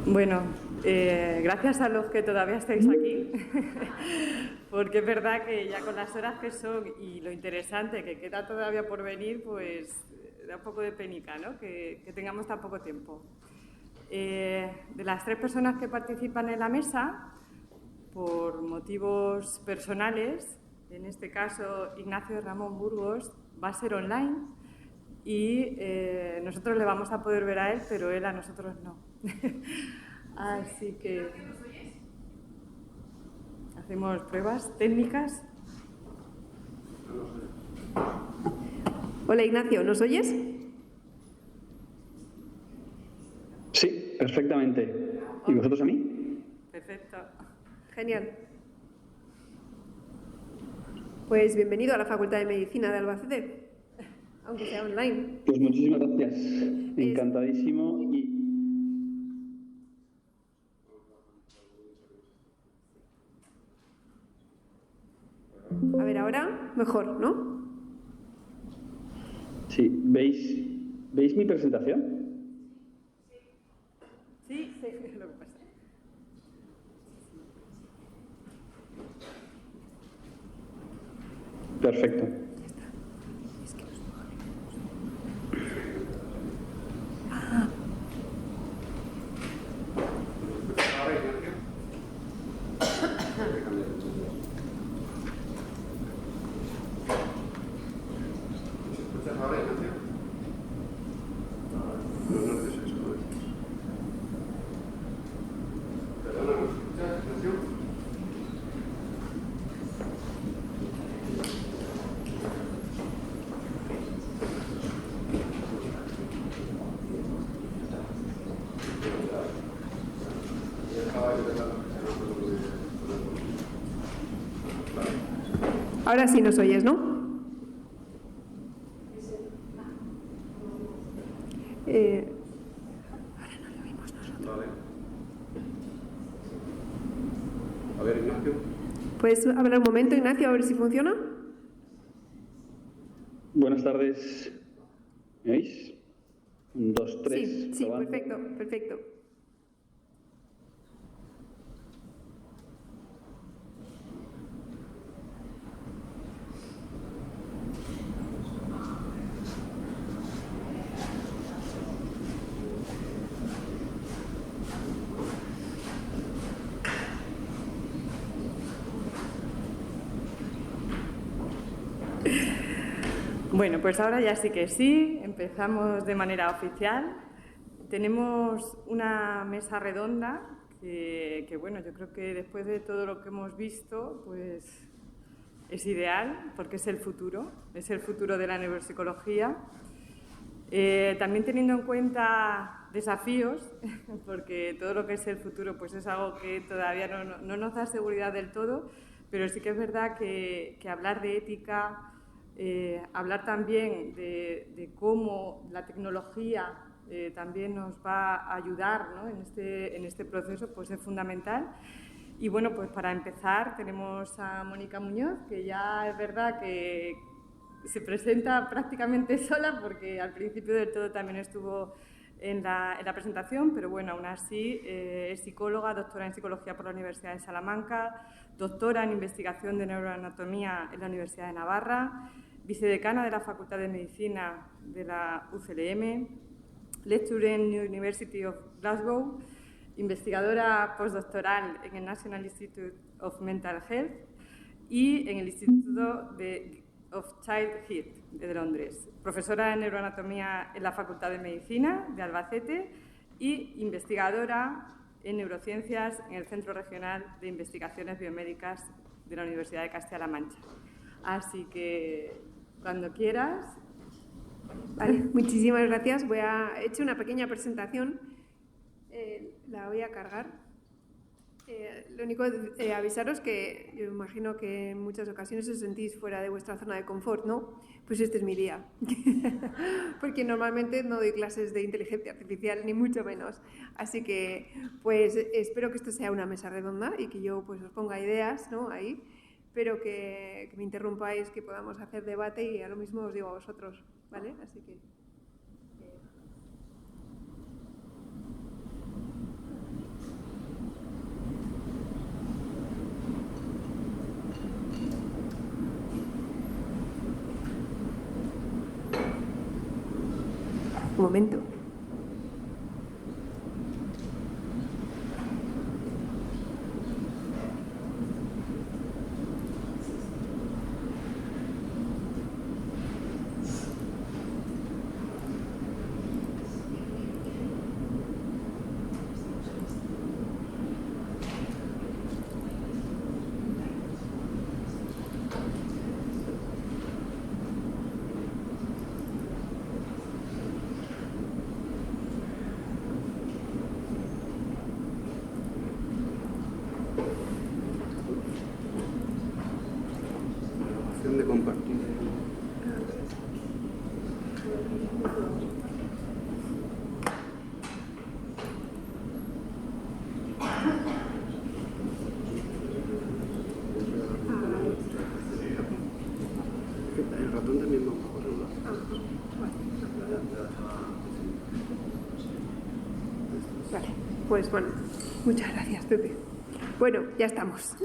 Bueno, gracias a los que todavía estáis aquí, porque es verdad que ya con las horas que son y lo interesante que queda todavía por venir, pues da un poco de penica, ¿no? Que tengamos tan poco tiempo. De las 3 personas que participan en la mesa, por motivos personales, en este caso Ignacio Ramón Burgos va a ser online y nosotros le vamos a poder ver a él, pero él a nosotros no. Así que hacemos pruebas técnicas. Hola Ignacio, ¿nos oyes? Sí, perfectamente. ¿Y vosotros a mí? Perfecto. Genial. Pues bienvenido a la Facultad de Medicina de Albacete, aunque sea online. Pues muchísimas gracias. Encantadísimo y... A ver, ahora mejor, ¿no? Sí, ¿veis mi presentación? Sí, es lo que pasa. Perfecto. Ahora sí nos oyes, ¿no? Ahora no lo oímos nosotros. Vale. A ver, Ignacio. ¿Puedes hablar un momento, Ignacio, a ver si funciona? Buenas tardes. ¿Me oís? 1, 2, 3. Sí, perfecto, perfecto. Bueno, pues ahora ya sí que sí, empezamos de manera oficial. Tenemos una mesa redonda que bueno, yo creo que después de todo lo que hemos visto, pues es ideal porque es el futuro de la neuropsicología. También teniendo en cuenta desafíos, porque todo lo que es el futuro pues es algo que todavía no nos da seguridad del todo, pero sí que es verdad que hablar de ética, hablar también de cómo la tecnología también nos va a ayudar, ¿no? en este proceso, pues es fundamental. Y bueno, pues para empezar tenemos a Mónica Muñoz, que ya es verdad que se presenta prácticamente sola porque al principio del todo también estuvo en la presentación, pero bueno, aún así es psicóloga, doctora en psicología por la Universidad de Salamanca, doctora en investigación de neuroanatomía en la Universidad de Navarra, vicedecana de la Facultad de Medicina de la UCLM, lecturer en New University of Glasgow, investigadora postdoctoral en el National Institute of Mental Health y en el Instituto of Child Health de Londres, profesora de neuroanatomía en la Facultad de Medicina de Albacete y investigadora en neurociencias en el Centro Regional de Investigaciones Biomédicas de la Universidad de Castilla-La Mancha. Así que, cuando quieras. Vale, muchísimas gracias. He hecho una pequeña presentación, la voy a cargar. Lo único es avisaros que yo imagino que en muchas ocasiones os sentís fuera de vuestra zona de confort, ¿no? Pues este es mi día, porque normalmente no doy clases de inteligencia artificial, ni mucho menos. Así que, pues espero que esto sea una mesa redonda y que yo pues os ponga ideas, ¿no? Ahí, pero que me interrumpáis, que podamos hacer debate y a lo mismo os digo a vosotros, ¿vale? Así que... momento. Opción de compartir. El ratón también va a ponerlo. Vale, pues bueno, muchas gracias, Pepe. Bueno, ya estamos.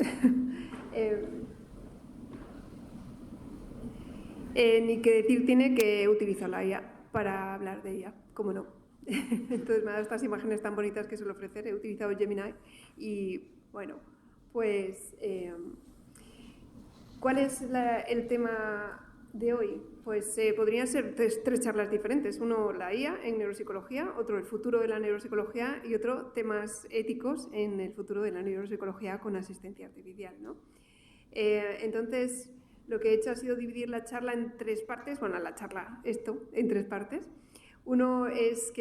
Ni que decir tiene que utilizar la IA para hablar de ella, cómo no. Entonces me ha dado estas imágenes tan bonitas que suelo ofrecer. He utilizado Gemini y, bueno, pues, ¿cuál es el tema de hoy? Pues podrían ser tres charlas diferentes. Uno, la IA en neuropsicología, otro, el futuro de la neuropsicología y otro, temas éticos en el futuro de la neuropsicología con asistencia artificial, ¿no? Entonces, lo que he hecho ha sido dividir la charla en tres partes, bueno, en tres partes. Uno es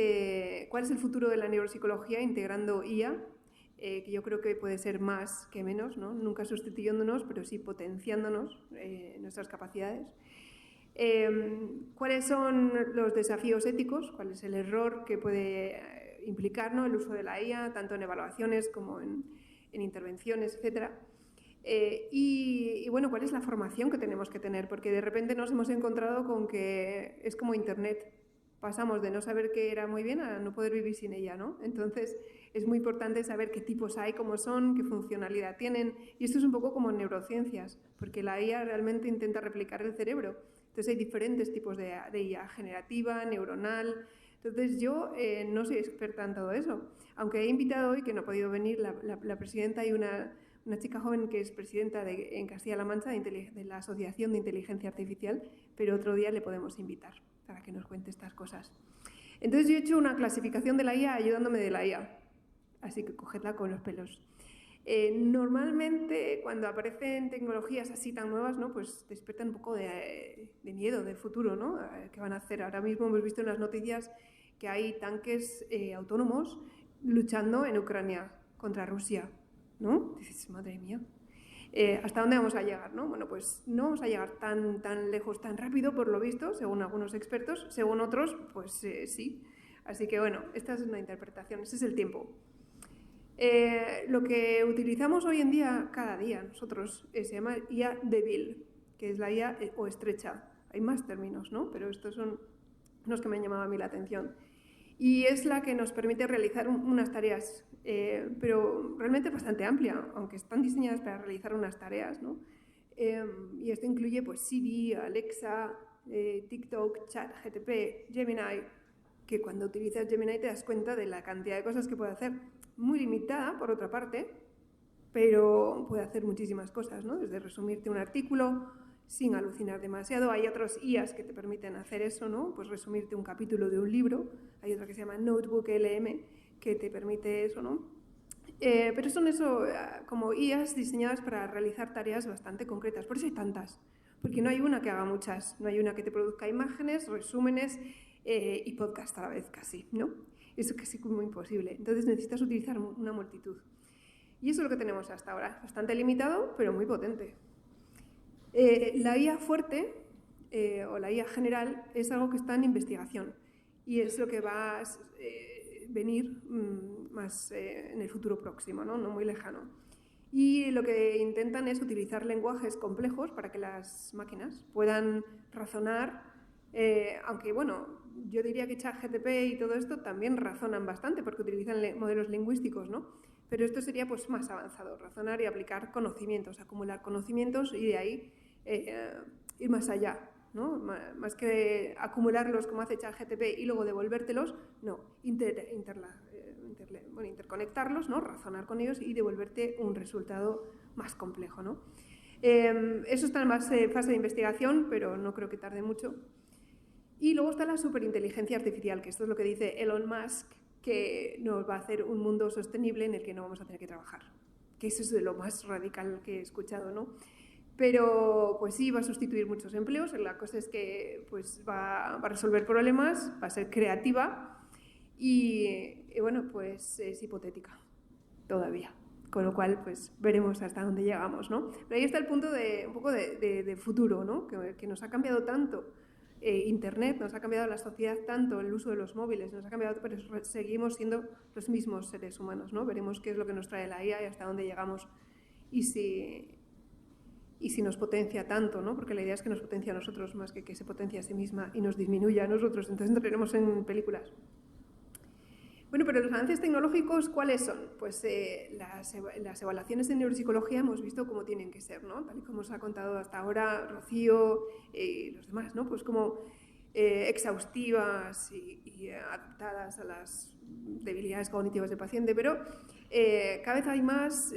¿cuál es el futuro de la neuropsicología integrando IA? Que yo creo que puede ser más que menos, ¿no? Nunca sustituyéndonos, pero sí potenciándonos nuestras capacidades. ¿Cuáles son los desafíos éticos? ¿Cuál es el error que puede implicar, ¿no?, el uso de la IA, tanto en evaluaciones como en intervenciones, etcétera? Y bueno, ¿cuál es la formación que tenemos que tener? Porque de repente nos hemos encontrado con que es como Internet. Pasamos de no saber qué era muy bien a no poder vivir sin ella, ¿no? Entonces, es muy importante saber qué tipos hay, cómo son, qué funcionalidad tienen. Y esto es un poco como en neurociencias, porque la IA realmente intenta replicar el cerebro. Entonces, hay diferentes tipos de IA, generativa, neuronal. Entonces, yo no soy experta en todo eso. Aunque he invitado hoy, que no ha podido venir, la presidenta y una chica joven que es presidenta en Castilla-La Mancha de la Asociación de Inteligencia Artificial, pero otro día le podemos invitar para que nos cuente estas cosas. Entonces yo he hecho una clasificación de la IA ayudándome de la IA, así que cogedla con los pelos. Normalmente cuando aparecen tecnologías así tan nuevas, ¿no?, pues despiertan un poco de miedo del futuro, ¿no? ¿Qué van a hacer? Ahora mismo hemos visto en las noticias que hay tanques autónomos luchando en Ucrania contra Rusia, ¿no? Dices, madre mía, ¿hasta dónde vamos a llegar, no? Bueno, pues no vamos a llegar tan lejos, tan rápido, por lo visto, según algunos expertos, según otros, pues sí. Así que bueno, esta es una interpretación, ese es el tiempo. Lo que utilizamos hoy en día, cada día, nosotros, se llama IA débil, que es la IA o estrecha. Hay más términos, ¿no? Pero estos son los que me han llamado a mí la atención. Y es la que nos permite realizar unas tareas, pero realmente bastante amplia, aunque están diseñadas para realizar unas tareas, ¿no? Y esto incluye pues Siri, Alexa, TikTok, ChatGPT, Gemini, que cuando utilizas Gemini te das cuenta de la cantidad de cosas que puede hacer. Muy limitada, por otra parte, pero puede hacer muchísimas cosas, ¿no? Desde resumirte un artículo sin alucinar demasiado. Hay otros IAs que te permiten hacer eso, ¿no? Pues resumirte un capítulo de un libro. Hay otra que se llama Notebook LM que te permite eso, ¿no? Pero son como IAs diseñadas para realizar tareas bastante concretas. Por eso hay tantas, porque no hay una que haga muchas. No hay una que te produzca imágenes, resúmenes y podcast a la vez casi, ¿no? Eso es casi como imposible. Entonces necesitas utilizar una multitud. Y eso es lo que tenemos hasta ahora. Bastante limitado, pero muy potente. La IA fuerte o la IA general es algo que está en investigación y es lo que va a venir más en el futuro próximo, ¿no? No muy lejano. Y lo que intentan es utilizar lenguajes complejos para que las máquinas puedan razonar, aunque bueno, yo diría que ChatGPT y todo esto también razonan bastante porque utilizan modelos lingüísticos, ¿no? Pero esto sería pues más avanzado, razonar y aplicar conocimientos, acumular conocimientos y de ahí ir más allá, ¿no? Más que acumularlos como hace ChatGPT y luego devolvértelos, no, interconectarlos, ¿no? Razonar con ellos y devolverte un resultado más complejo, ¿no? Eso está en fase de investigación, pero no creo que tarde mucho. Y luego está la superinteligencia artificial, que esto es lo que dice Elon Musk, que nos va a hacer un mundo sostenible en el que no vamos a tener que trabajar. Que eso es de lo más radical que he escuchado, ¿no? Pero, pues sí, va a sustituir muchos empleos. La cosa es que pues, va a resolver problemas, va a ser creativa y bueno, pues es hipotética todavía. Con lo cual, pues veremos hasta dónde llegamos, ¿no? Pero ahí está el punto un poco de futuro, ¿no? Que nos ha cambiado tanto. Internet nos ha cambiado la sociedad tanto, el uso de los móviles nos ha cambiado, pero seguimos siendo los mismos seres humanos, ¿no? Veremos qué es lo que nos trae la IA y hasta dónde llegamos y si nos potencia tanto, ¿no? Porque la idea es que nos potencia a nosotros más que se potencie a sí misma y nos disminuya a nosotros. Entonces entraremos en películas. Bueno, pero los avances tecnológicos, ¿cuáles son? Pues las evaluaciones de neuropsicología hemos visto cómo tienen que ser, ¿no? Tal y como os ha contado hasta ahora Rocío y los demás, ¿no? Pues como exhaustivas y adaptadas a las debilidades cognitivas del paciente, pero cada vez hay más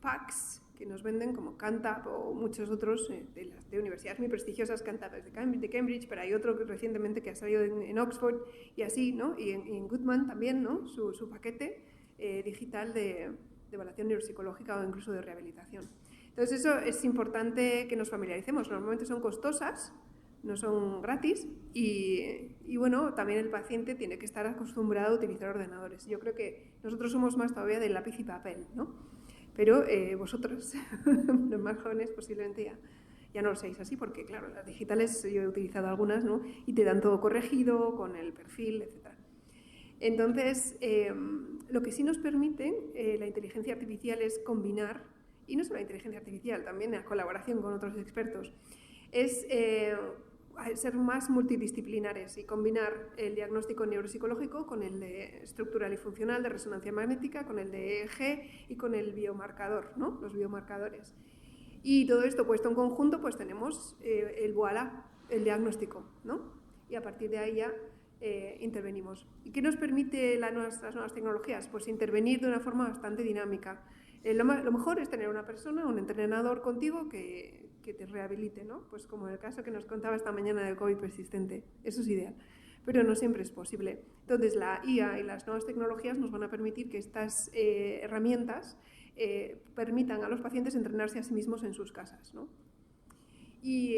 packs que nos venden como Cantab o muchos otros de universidades muy prestigiosas, Cantab es de Cambridge, pero hay otro que recientemente que ha salido en Oxford y así, ¿no? Y en Goodman también, ¿no? Su paquete digital de evaluación neuropsicológica o incluso de rehabilitación. Entonces eso es importante que nos familiaricemos. Normalmente son costosas, no son gratis y bueno, también el paciente tiene que estar acostumbrado a utilizar ordenadores. Yo creo que nosotros somos más todavía de lápiz y papel, ¿no? Pero vosotros, los más jóvenes, posiblemente ya no lo seáis así, porque claro, las digitales yo he utilizado algunas, ¿no? Y te dan todo corregido, con el perfil, etc. Entonces, lo que sí nos permite la inteligencia artificial es combinar, y no solo la inteligencia artificial, también la colaboración con otros expertos, es ser más multidisciplinares y combinar el diagnóstico neuropsicológico con el de estructural y funcional, de resonancia magnética, con el de EEG y con el biomarcador, ¿no? Los biomarcadores. Y todo esto puesto en conjunto, pues tenemos el voilà, el diagnóstico, ¿no? Y a partir de ahí ya intervenimos. ¿Y qué nos permite las nuevas tecnologías? Pues intervenir de una forma bastante dinámica. Lo mejor es tener una persona, un entrenador contigo que te rehabilite, ¿no? Pues como el caso que nos contaba esta mañana del COVID persistente. Eso es ideal, pero no siempre es posible. Entonces la IA y las nuevas tecnologías nos van a permitir que estas herramientas permitan a los pacientes entrenarse a sí mismos en sus casas, ¿no? Y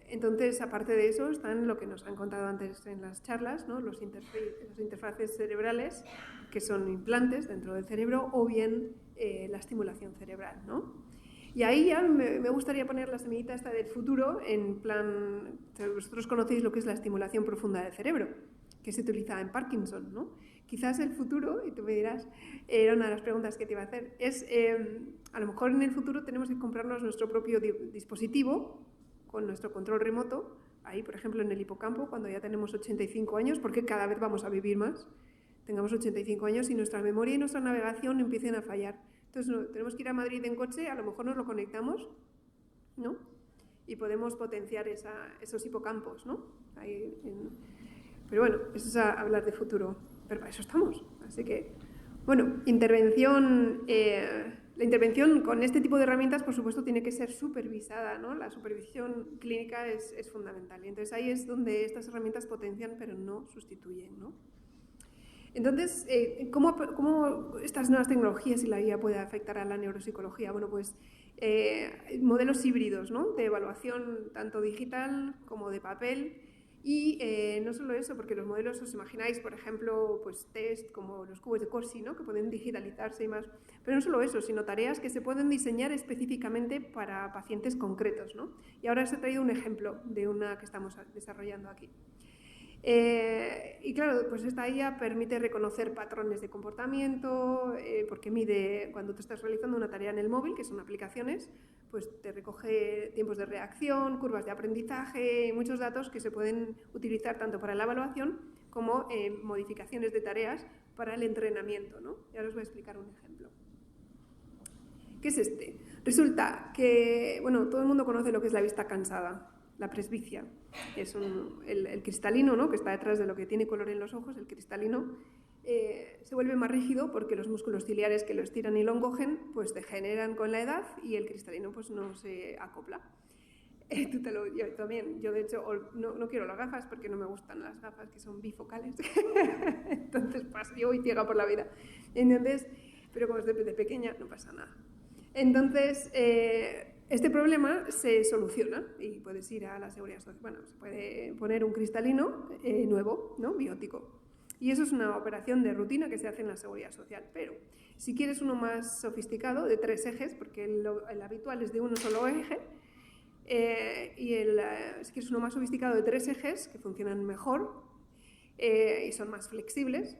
entonces, aparte de eso, están lo que nos han contado antes en las charlas, ¿no? Los interfaces cerebrales, que son implantes dentro del cerebro, o bien la estimulación cerebral, ¿no? Y ahí ya me gustaría poner la semillita esta del futuro, en plan, vosotros conocéis lo que es la estimulación profunda del cerebro, que se utiliza en Parkinson, ¿no? Quizás el futuro, y tú me dirás, era una de las preguntas que te iba a hacer, es, a lo mejor en el futuro tenemos que comprarnos nuestro propio dispositivo, con nuestro control remoto, ahí por ejemplo en el hipocampo, cuando ya tenemos 85 años, porque cada vez vamos a vivir más, tengamos 85 años y nuestra memoria y nuestra navegación empiecen a fallar. Entonces tenemos que ir a Madrid en coche, a lo mejor nos lo conectamos, ¿no? Y podemos potenciar esos hipocampos, ¿no? Pero bueno, eso es hablar de futuro, pero para eso estamos. Así que, bueno, la intervención con este tipo de herramientas, por supuesto, tiene que ser supervisada, ¿no? La supervisión clínica es fundamental. Y entonces ahí es donde estas herramientas potencian, pero no sustituyen, ¿no? Entonces, ¿cómo estas nuevas tecnologías y la IA puede afectar a la neuropsicología? Bueno, pues modelos híbridos, ¿no? De evaluación tanto digital como de papel. Y no solo eso, porque los modelos, os imagináis, por ejemplo, pues test como los cubos de Corsi, ¿no? Que pueden digitalizarse y más. Pero no solo eso, sino tareas que se pueden diseñar específicamente para pacientes concretos, ¿no? Y ahora os he traído un ejemplo de una que estamos desarrollando aquí. Y claro, pues esta IA permite reconocer patrones de comportamiento, porque mide, cuando tú estás realizando una tarea en el móvil, que son aplicaciones, pues te recoge tiempos de reacción, curvas de aprendizaje, muchos datos que se pueden utilizar tanto para la evaluación como modificaciones de tareas para el entrenamiento, ¿no? Y ahora os voy a explicar un ejemplo. ¿Qué es este? Resulta que, bueno, todo el mundo conoce lo que es la vista cansada, la presbicia. es el cristalino, ¿no?, que está detrás de lo que tiene color en los ojos, el cristalino, se vuelve más rígido porque los músculos ciliares que lo estiran y lo encogen pues degeneran con la edad y el cristalino pues no se acopla. Yo también, yo de hecho no quiero las gafas porque no me gustan las gafas que son bifocales, entonces yo voy ciega por la vida. Entonces, pero como es de pequeña no pasa nada. Entonces, este problema se soluciona y puedes ir a la seguridad social. Bueno, se puede poner un cristalino nuevo, ¿no?, biótico. Y eso es una operación de rutina que se hace en la seguridad social. Pero si quieres uno más sofisticado, de 3 ejes, porque el habitual es de uno solo eje, si quieres uno más sofisticado de 3 ejes, que funcionan mejor y son más flexibles,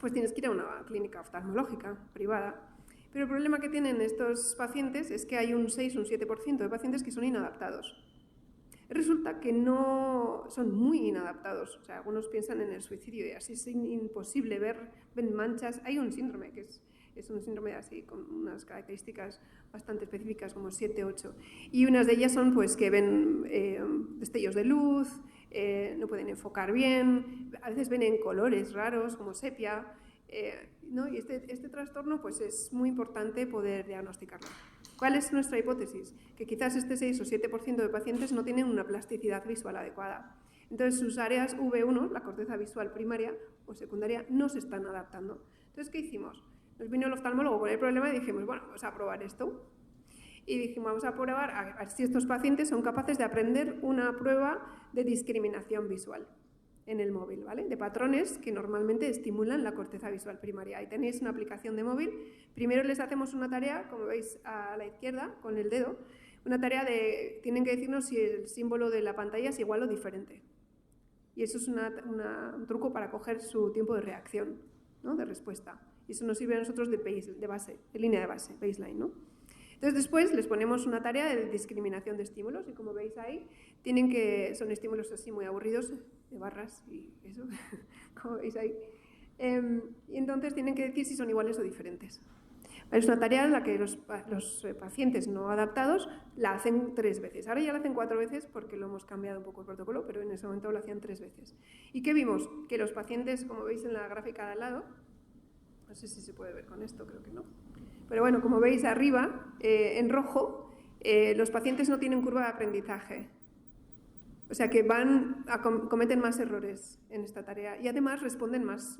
pues tienes que ir a una clínica oftalmológica privada. Pero el problema que tienen estos pacientes es que hay un 6 o un 7% de pacientes que son inadaptados. Resulta que no son muy inadaptados. O sea, algunos piensan en el suicidio y así es imposible ven manchas. Hay un síndrome que es un síndrome así con unas características bastante específicas como 7, 8. Y unas de ellas son pues que ven destellos de luz, no pueden enfocar bien, a veces ven en colores raros como sepia, ¿no? Y este trastorno pues es muy importante poder diagnosticarlo. ¿Cuál es nuestra hipótesis? Que quizás este 6 o 7% de pacientes no tienen una plasticidad visual adecuada. Entonces sus áreas V1, la corteza visual primaria o secundaria, no se están adaptando. Entonces, ¿qué hicimos? Nos vino el oftalmólogo con el problema y dijimos, bueno, vamos a probar esto. Y dijimos, vamos a probar a ver si estos pacientes son capaces de aprender una prueba de discriminación visual en el móvil, ¿vale? De patrones que normalmente estimulan la corteza visual primaria. Ahí tenéis una aplicación de móvil. Primero les hacemos una tarea, como veis a la izquierda, con el dedo, una tarea tienen que decirnos si el símbolo de la pantalla es igual o diferente. Y eso es un truco para coger su tiempo de reacción, ¿no?, de respuesta. Y eso nos sirve a nosotros de base, de línea de base, baseline, ¿no? Entonces después les ponemos una tarea de discriminación de estímulos y como veis ahí, son estímulos así muy aburridos, de barras y eso, como veis ahí. Y entonces tienen que decir si son iguales o diferentes. Es una tarea en la que los pacientes no adaptados la hacen 3 veces. Ahora ya la hacen 4 veces porque lo hemos cambiado un poco el protocolo, pero en ese momento lo hacían 3 veces. ¿Y qué vimos? Que los pacientes, como veis en la gráfica de al lado, no sé si se puede ver con esto, creo que no. Pero bueno, como veis arriba, en rojo, los pacientes no tienen curva de aprendizaje. O sea que cometen más errores en esta tarea y además responden más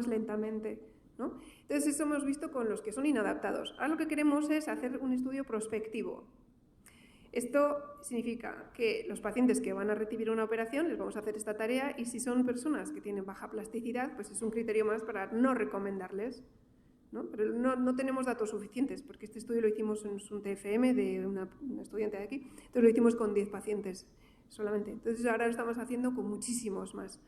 lentamente, ¿no? Entonces eso hemos visto con los que son inadaptados. Ahora lo que queremos es hacer un estudio prospectivo. Esto significa que los pacientes que van a recibir una operación les vamos a hacer esta tarea y si son personas que tienen baja plasticidad, pues es un criterio más para no recomendarles, ¿no? Pero no tenemos datos suficientes porque este estudio lo hicimos en un TFM de una estudiante de aquí, entonces lo hicimos con 10 pacientes solamente. Entonces ahora lo estamos haciendo con muchísimos más.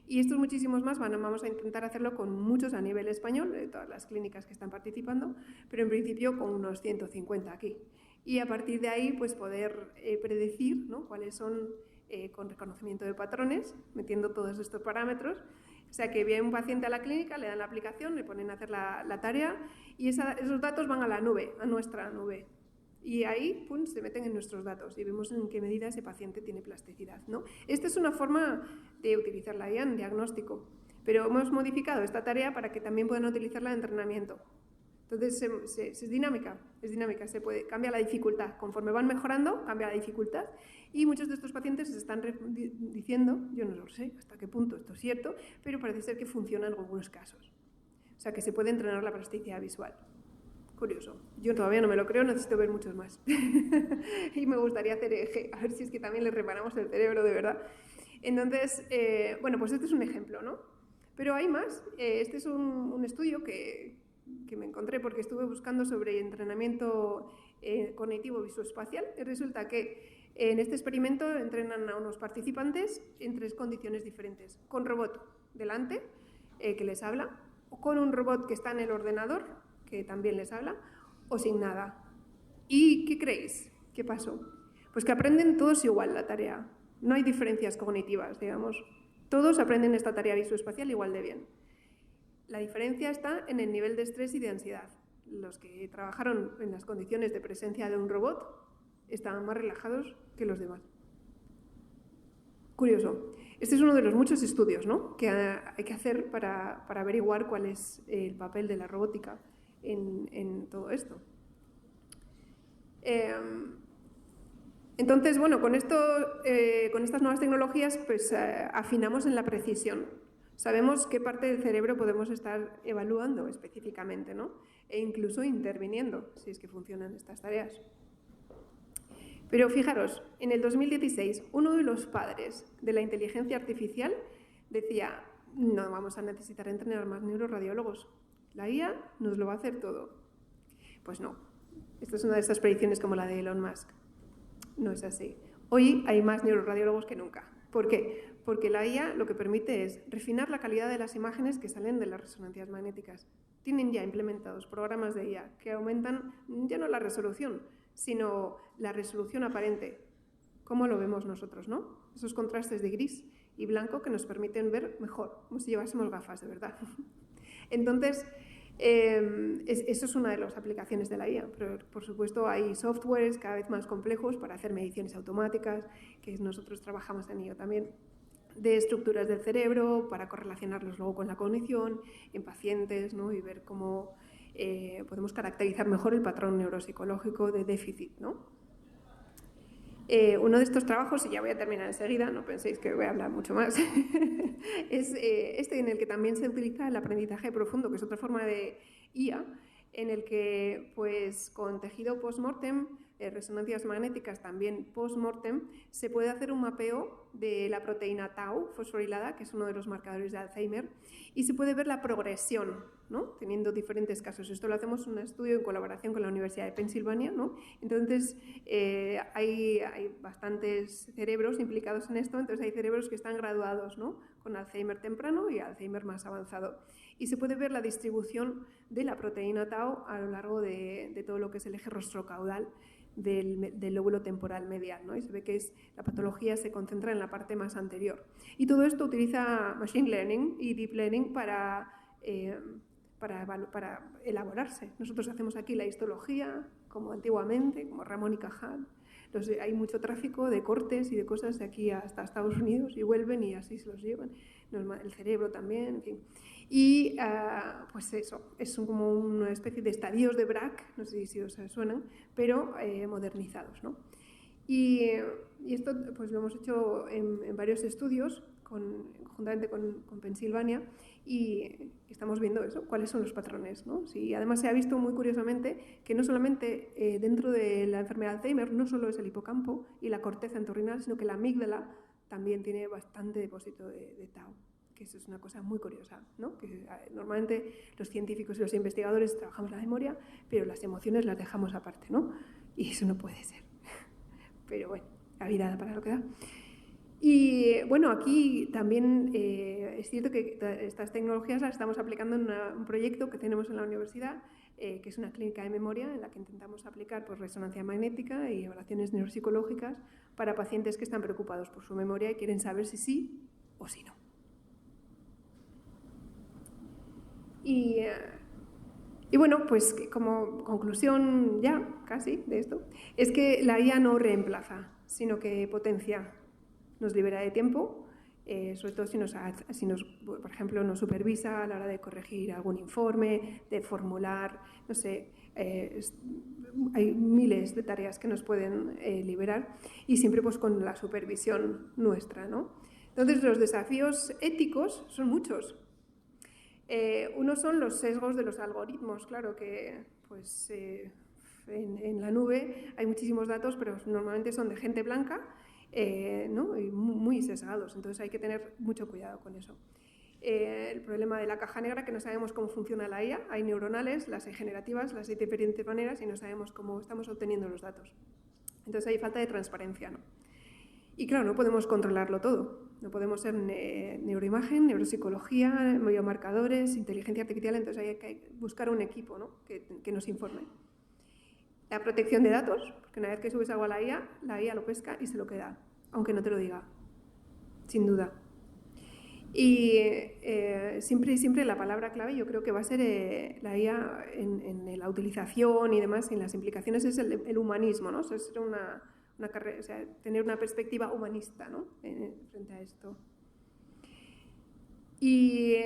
Y estos muchísimos más vamos a intentar hacerlo con muchos a nivel español, de todas las clínicas que están participando, pero en principio con unos 150 aquí. Y a partir de ahí pues poder predecir, ¿no?, cuáles son con reconocimiento de patrones, metiendo todos estos parámetros. O sea que viene un paciente a la clínica, le dan la aplicación, le ponen a hacer la tarea y esos datos van a la nube, a nuestra nube. Y ahí pum, se meten en nuestros datos y vemos en qué medida ese paciente tiene plasticidad, ¿no? Esta es una forma de utilizar la IA en diagnóstico, pero hemos modificado esta tarea para que también puedan utilizarla en entrenamiento. Entonces es dinámica, cambia la dificultad. Conforme van mejorando, cambia la dificultad y muchos de estos pacientes se están diciendo, yo no lo sé hasta qué punto esto es cierto, pero parece ser que funciona en algunos casos. O sea que se puede entrenar la plasticidad visual. Curioso. Yo todavía no me lo creo, necesito ver muchos más. Y me gustaría hacer EEG, a ver si es que también les reparamos el cerebro de verdad. Entonces, bueno, pues este es un ejemplo, ¿no? Pero hay más. Este es un estudio que me encontré porque estuve buscando sobre entrenamiento cognitivo visoespacial. Y resulta que en este experimento entrenan a unos participantes en 3 condiciones diferentes. Con robot delante, que les habla, o con un robot que está en el ordenador, que también les habla, o sin nada. ¿Y qué creéis? ¿Qué pasó? Pues que aprenden todos igual la tarea. No hay diferencias cognitivas, digamos. Todos aprenden esta tarea visoespacial igual de bien. La diferencia está en el nivel de estrés y de ansiedad. Los que trabajaron en las condiciones de presencia de un robot estaban más relajados que los demás. Curioso. Este es uno de los muchos estudios, ¿no?, que hay que hacer para averiguar cuál es el papel de la robótica en todo esto. Entonces, bueno, con estas nuevas tecnologías pues afinamos en la precisión. Sabemos qué parte del cerebro podemos estar evaluando específicamente, ¿no?, e incluso interviniendo, si es que funcionan estas tareas. Pero fijaros, en el 2016, uno de los padres de la inteligencia artificial decía: no vamos a necesitar entrenar más neuroradiólogos, la IA nos lo va a hacer todo. Pues no, esta es una de estas predicciones como la de Elon Musk. No es así. Hoy hay más neuroradiólogos que nunca. ¿Por qué? Porque la IA lo que permite es refinar la calidad de las imágenes que salen de las resonancias magnéticas. Tienen ya implementados programas de IA que aumentan ya no la resolución, sino la resolución aparente, como lo vemos nosotros, ¿no? Esos contrastes de gris y blanco que nos permiten ver mejor, como si llevásemos gafas de verdad. Entonces, eso es una de las aplicaciones de la IA, pero por supuesto hay softwares cada vez más complejos para hacer mediciones automáticas, que nosotros trabajamos en ello también, de estructuras del cerebro, para correlacionarlos luego con la cognición en pacientes, ¿no?, y ver cómo podemos caracterizar mejor el patrón neuropsicológico de déficit, ¿no? Uno de estos trabajos, y ya voy a terminar enseguida, no penséis que voy a hablar mucho más, es este en el que también se utiliza el aprendizaje profundo, que es otra forma de IA, en el que pues con tejido post-mortem, resonancias magnéticas también post-mortem, se puede hacer un mapeo de la proteína tau fosforilada, que es uno de los marcadores de Alzheimer, y se puede ver la progresión, ¿no?, teniendo diferentes casos. Esto lo hacemos en un estudio en colaboración con la Universidad de Pensilvania, ¿no? Entonces, hay bastantes cerebros implicados en esto, entonces hay cerebros que están graduados, ¿no?, con Alzheimer temprano y Alzheimer más avanzado. Y se puede ver la distribución de la proteína tau a lo largo de todo lo que es el eje rostrocaudal del lóbulo temporal medial, ¿no? Y se ve que la patología se concentra en la parte más anterior. Y todo esto utiliza Machine Learning y Deep Learning para elaborarse. Nosotros hacemos aquí la histología, como antiguamente, como Ramón y Cajal. Hay mucho tráfico de cortes y de cosas de aquí hasta Estados Unidos y vuelven y así se los llevan. El cerebro también, en fin. Y pues eso, es como una especie de estadios de Braque, no sé si os suenan, pero modernizados, ¿no? Y esto pues lo hemos hecho en varios estudios, juntamente con Pensilvania, y estamos viendo eso, cuáles son los patrones, ¿no? Sí, además se ha visto muy curiosamente que no solamente dentro de la enfermedad de Alzheimer no solo es el hipocampo y la corteza entorrinal, sino que la amígdala también tiene bastante depósito de tau, que eso es una cosa muy curiosa, ¿no? Que normalmente los científicos y los investigadores trabajamos la memoria, pero las emociones las dejamos aparte, ¿no? Y eso no puede ser. Pero bueno, la vida da para lo que da. Y bueno, aquí también es cierto que estas tecnologías las estamos aplicando en un proyecto que tenemos en la universidad, que es una clínica de memoria en la que intentamos aplicar pues, resonancia magnética y evaluaciones neuropsicológicas para pacientes que están preocupados por su memoria y quieren saber si sí o si no. Y bueno, pues como conclusión ya casi de esto, es que la IA no reemplaza, sino que potencia. Nos libera de tiempo, sobre todo si por ejemplo, nos supervisa a la hora de corregir algún informe, de formular, no sé, hay miles de tareas que nos pueden liberar y siempre pues con la supervisión nuestra, ¿no? Entonces los desafíos éticos son muchos. Uno son los sesgos de los algoritmos, claro que pues, en la nube hay muchísimos datos, pero normalmente son de gente blanca, ¿no? Y muy sesgados, entonces hay que tener mucho cuidado con eso. El problema de la caja negra, que no sabemos cómo funciona la IA, hay neuronales, las hay generativas, las hay de diferentes maneras y no sabemos cómo estamos obteniendo los datos. Entonces hay falta de transparencia, ¿no? Y claro, no podemos controlarlo todo, no podemos ser neuroimagen, neuropsicología, biomarcadores, inteligencia artificial, entonces hay que buscar un equipo, ¿no? que nos informe. La protección de datos, porque una vez que subes algo a la IA lo pesca y se lo queda, aunque no te lo diga, sin duda. Y siempre la palabra clave yo creo que va a ser la IA en la utilización y demás, en las implicaciones, es el humanismo, ¿no? O sea, es una carrera, o sea, tener una perspectiva humanista, ¿no? Frente a esto. Y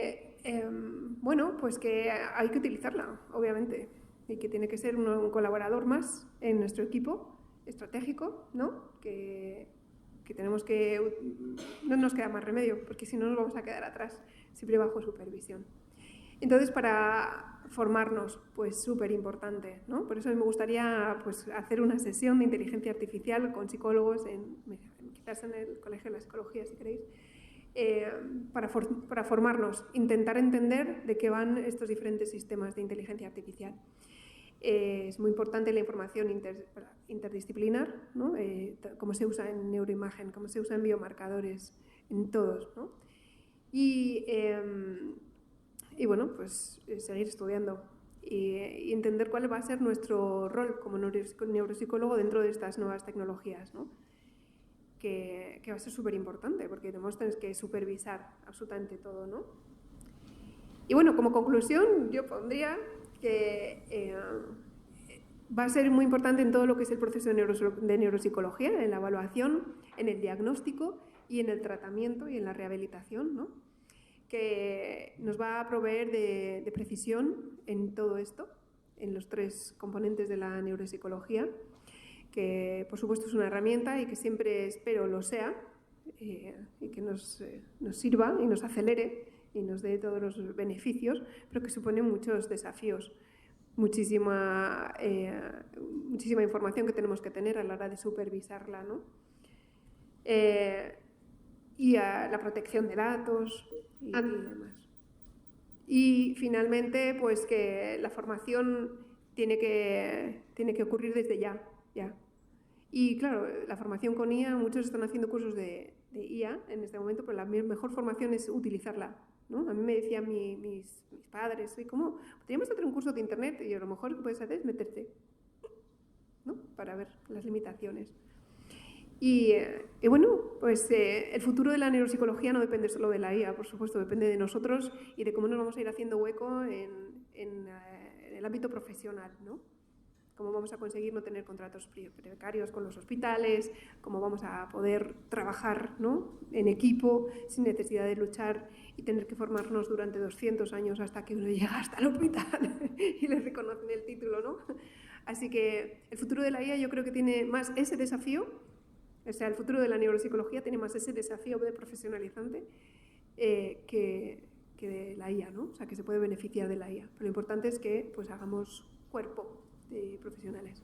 bueno, pues que hay que utilizarla, obviamente, y que tiene que ser un colaborador más en nuestro equipo estratégico, ¿no? Que tenemos que... No nos queda más remedio, porque si no nos vamos a quedar atrás, siempre bajo supervisión. Entonces, para formarnos, pues súper importante, ¿no? Por eso a mí me gustaría pues, hacer una sesión de inteligencia artificial con psicólogos, quizás en el Colegio de la Psicología, si queréis, para formarnos, intentar entender de qué van estos diferentes sistemas de inteligencia artificial. Es muy importante la información interdisciplinar, ¿no? Cómo se usa en neuroimagen, cómo se usa en biomarcadores, en todos, ¿no? Y bueno, pues seguir estudiando y entender cuál va a ser nuestro rol como neuropsicólogo dentro de estas nuevas tecnologías, ¿no? Que va a ser súper importante porque tenemos que supervisar absolutamente todo, ¿no? Y bueno, como conclusión, yo pondría que va a ser muy importante en todo lo que es el proceso de neuropsicología, en la evaluación, en el diagnóstico y en el tratamiento y en la rehabilitación, ¿no? Que nos va a proveer de precisión en todo esto, en los 3 componentes de la neuropsicología, que por supuesto es una herramienta y que siempre espero lo sea, y que nos sirva y nos acelere y nos dé todos los beneficios, pero que supone muchos desafíos, muchísima información que tenemos que tener a la hora de supervisarla, ¿no? Y a la protección de datos y demás. Y finalmente, pues que la formación tiene que ocurrir desde ya. Y claro, la formación con IA, muchos están haciendo cursos de IA en este momento, pero la mejor formación es utilizarla, ¿no? A mí me decían mis padres, ¿cómo? Podríamos hacer un curso de internet y a lo mejor lo que puedes hacer es meterte, ¿no? Para ver las limitaciones. Y bueno, pues el futuro de la neuropsicología no depende solo de la IA, por supuesto, depende de nosotros y de cómo nos vamos a ir haciendo hueco en el ámbito profesional, ¿no? Cómo vamos a conseguir no tener contratos precarios con los hospitales, cómo vamos a poder trabajar, ¿no? En equipo, sin necesidad de luchar y tener que formarnos durante 200 años hasta que uno llega hasta el hospital y le reconocen el título, ¿no? Así que el futuro de la IA yo creo que tiene más ese desafío, o sea, el futuro de la neuropsicología tiene más ese desafío de profesionalizante que de la IA, ¿no? O sea, que se puede beneficiar de la IA. Pero lo importante es que pues, hagamos cuerpo de profesionales.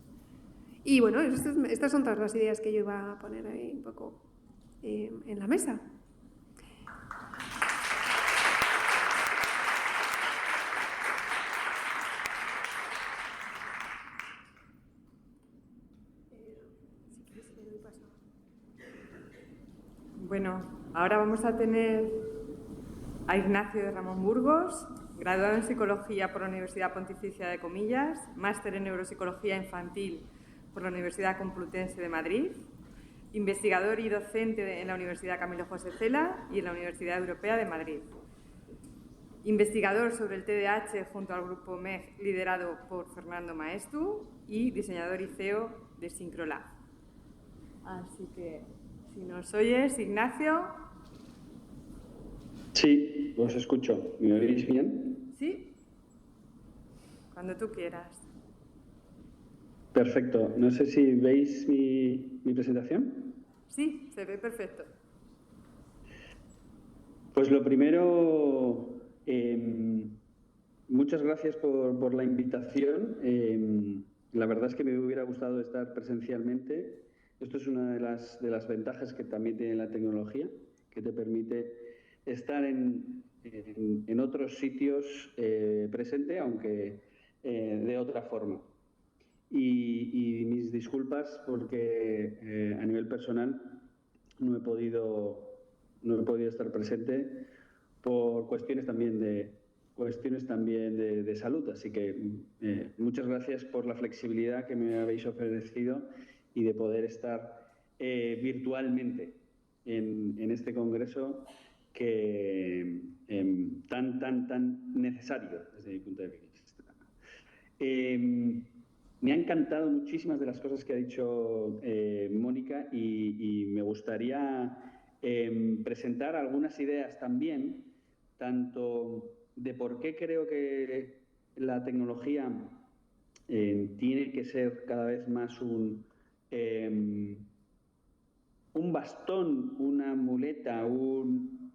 Y bueno, estas son todas las ideas que yo iba a poner ahí un poco en la mesa. Bueno, ahora vamos a tener a Ignacio de Ramón Burgos, graduado en Psicología por la Universidad Pontificia de Comillas, máster en Neuropsicología Infantil por la Universidad Complutense de Madrid, investigador y docente en la Universidad Camilo José Cela y en la Universidad Europea de Madrid. Investigador sobre el TDAH junto al grupo MEG liderado por Fernando Maestu y diseñador y CEO de Syncrolab. Así que, si nos oyes, Ignacio. Sí, os escucho. ¿Me oís bien? Sí. Cuando tú quieras. Perfecto. No sé si veis mi presentación. Sí, se ve perfecto. Pues lo primero, muchas gracias por la invitación. La verdad es que me hubiera gustado estar presencialmente. Esto es una de las ventajas que también tiene la tecnología, que te permite estar en otros sitios presente, aunque de otra forma. Y mis disculpas porque a nivel personal no he podido estar presente por cuestiones también de salud. Así que muchas gracias por la flexibilidad que me habéis ofrecido y de poder estar virtualmente en este congreso que tan necesario desde mi punto de vista. Me ha encantado muchísimas de las cosas que ha dicho Mónica y me gustaría presentar algunas ideas también, tanto de por qué creo que la tecnología tiene que ser cada vez más un bastón, una muleta, un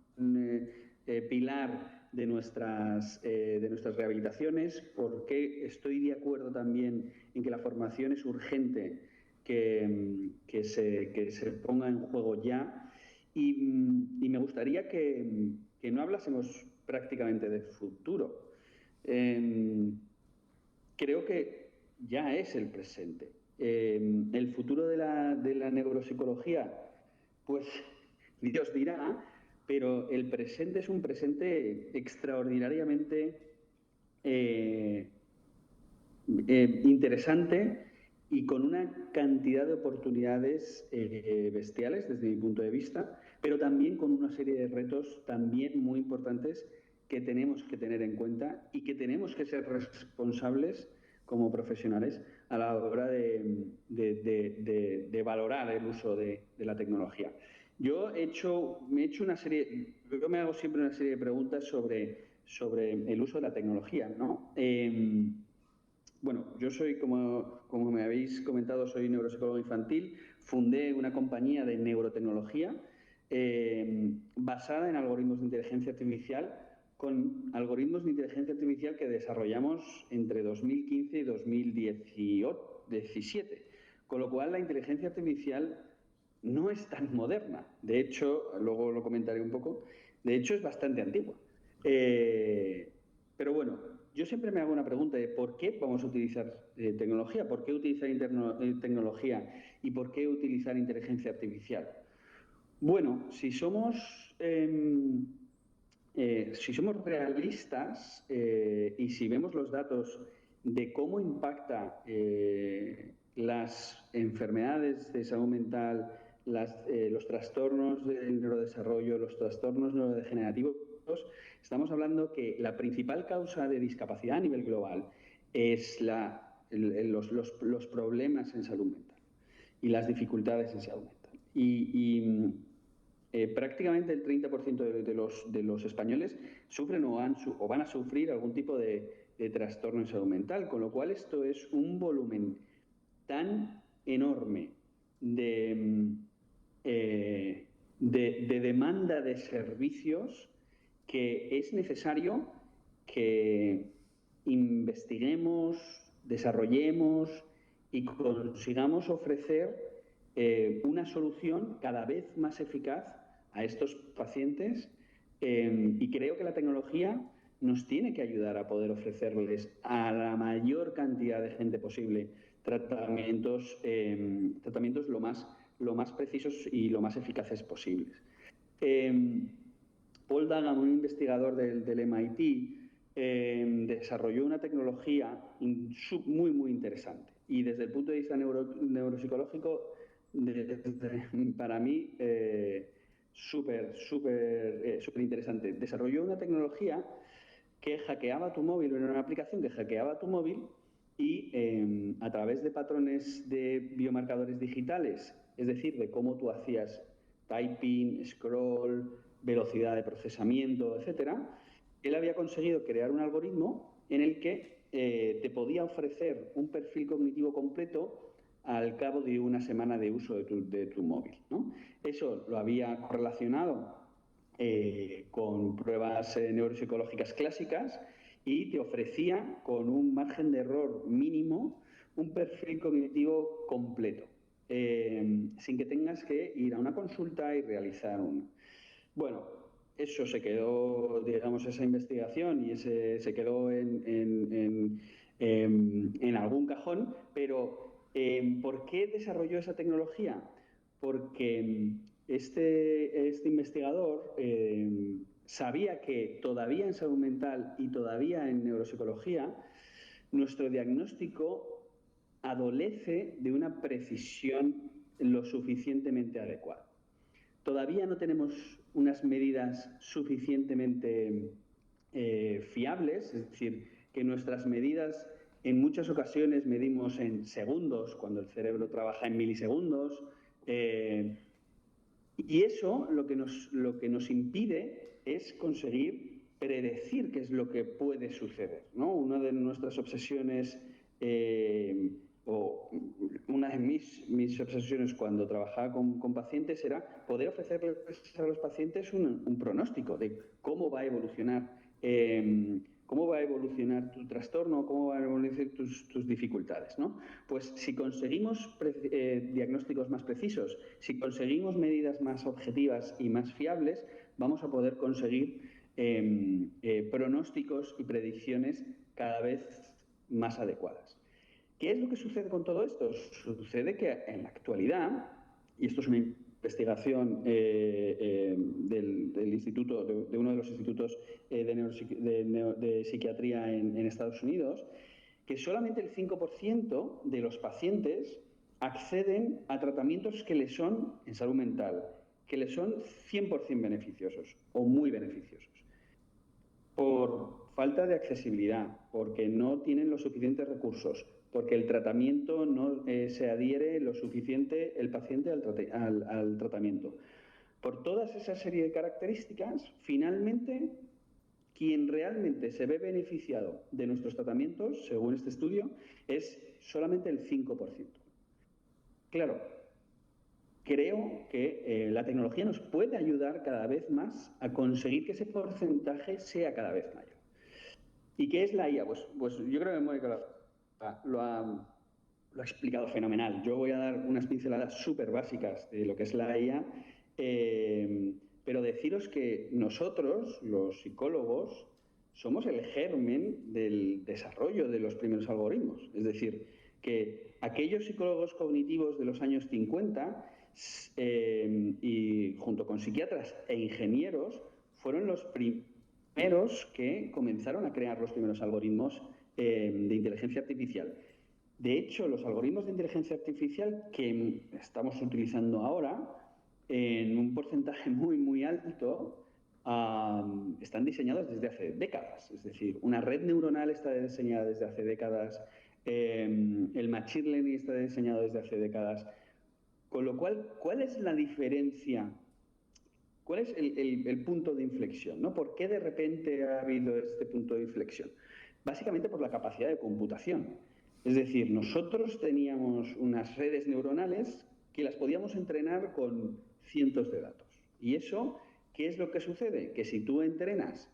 pilar de nuestras rehabilitaciones, porque estoy de acuerdo también en que la formación es urgente que se ponga en juego ya. Y me gustaría que no hablásemos prácticamente de futuro. Creo que ya es el presente. El futuro de la neuropsicología, pues Dios dirá, pero el presente es un presente extraordinariamente interesante y con una cantidad de oportunidades bestiales desde mi punto de vista, pero también con una serie de retos también muy importantes que tenemos que tener en cuenta y que tenemos que ser responsables como profesionales a la hora de valorar el uso de la tecnología. Yo me hago siempre una serie de preguntas sobre el uso de la tecnología, ¿no? Bueno, yo soy, como me habéis comentado, soy neuropsicólogo infantil. Fundé una compañía de neurotecnología basada en algoritmos de inteligencia artificial, con algoritmos de inteligencia artificial que desarrollamos entre 2015 y 2017. Con lo cual, la inteligencia artificial no es tan moderna. De hecho, luego lo comentaré un poco, de hecho es bastante antigua. Pero bueno, yo siempre me hago una pregunta de por qué vamos a utilizar tecnología, por qué utilizar tecnología y por qué utilizar inteligencia artificial. Bueno, si somos realistas y si vemos los datos de cómo impacta las enfermedades de salud mental, los trastornos del neurodesarrollo, los trastornos neurodegenerativos, estamos hablando que la principal causa de discapacidad a nivel global es los problemas en salud mental y las dificultades en salud mental. Prácticamente el 30% de los españoles sufren o van a sufrir algún tipo de trastorno en salud mental, con lo cual esto es un volumen tan enorme de demanda de servicios que es necesario que investiguemos, desarrollemos y consigamos ofrecer una solución cada vez más eficaz a estos pacientes y creo que la tecnología nos tiene que ayudar a poder ofrecerles a la mayor cantidad de gente posible tratamientos lo más precisos y lo más eficaces posibles. Paul Duggan, un investigador del MIT, desarrolló una tecnología muy interesante y desde el punto de vista neuropsicológico para mí súper interesante. Desarrolló una tecnología que hackeaba tu móvil, era una aplicación que hackeaba tu móvil y a través de patrones de biomarcadores digitales, es decir, de cómo tú hacías typing, scroll, velocidad de procesamiento, etcétera, él había conseguido crear un algoritmo en el que te podía ofrecer un perfil cognitivo completo al cabo de una semana de uso de tu móvil, ¿no? Eso lo había correlacionado con pruebas neuropsicológicas clásicas y te ofrecía con un margen de error mínimo un perfil cognitivo completo, sin que tengas que ir a una consulta y realizar uno. Bueno, eso se quedó, digamos, esa investigación y se quedó en algún cajón, pero ¿por qué desarrolló esa tecnología? Porque este investigador sabía que todavía en salud mental y todavía en neuropsicología, nuestro diagnóstico adolece de una precisión lo suficientemente adecuada. Todavía no tenemos unas medidas suficientemente fiables, es decir, que nuestras medidas En muchas ocasiones medimos en segundos, cuando el cerebro trabaja en milisegundos. Y eso lo que nos impide es conseguir predecir qué es lo que puede suceder, ¿no? Una de nuestras obsesiones, o una de mis obsesiones cuando trabajaba con pacientes era poder ofrecerles a los pacientes un pronóstico de cómo va a evolucionar tu trastorno, cómo van a evolucionar tus dificultades, ¿no? Pues si conseguimos diagnósticos más precisos, si conseguimos medidas más objetivas y más fiables, vamos a poder conseguir pronósticos y predicciones cada vez más adecuadas. ¿Qué es lo que sucede con todo esto? Sucede que en la actualidad, y esto es una investigación del instituto, de uno de los institutos de psiquiatría en Estados Unidos, que solamente el 5% de los pacientes acceden a tratamientos que les son, en salud mental, que les son 100% beneficiosos o muy beneficiosos. Por falta de accesibilidad, porque no tienen los suficientes recursos, porque el tratamiento no se adhiere lo suficiente el paciente al tratamiento. Por todas esa serie de características, finalmente, quien realmente se ve beneficiado de nuestros tratamientos, según este estudio, es solamente el 5%. Claro, creo que la tecnología nos puede ayudar cada vez más a conseguir que ese porcentaje sea cada vez mayor. ¿Y qué es la IA? Pues yo creo que Mónica lo ha explicado fenomenal. Yo voy a dar unas pinceladas súper básicas de lo que es la IA, pero deciros que nosotros, los psicólogos, somos el germen del desarrollo de los primeros algoritmos. Es decir, que aquellos psicólogos cognitivos de los años 50, y junto con psiquiatras e ingenieros, fueron los primeros que comenzaron a crear los primeros algoritmos de inteligencia artificial. De hecho, los algoritmos de inteligencia artificial que estamos utilizando ahora, en un porcentaje muy, muy alto, están diseñados desde hace décadas. Es decir, una red neuronal está diseñada desde hace décadas, el machine learning está diseñado desde hace décadas. Con lo cual, ¿cuál es la diferencia? ¿Cuál es el punto de inflexión, ¿no? ¿Por qué de repente ha habido este punto de inflexión? Básicamente por la capacidad de computación. Es decir, nosotros teníamos unas redes neuronales que las podíamos entrenar con cientos de datos. ¿Y eso qué es lo que sucede? Que si tú entrenas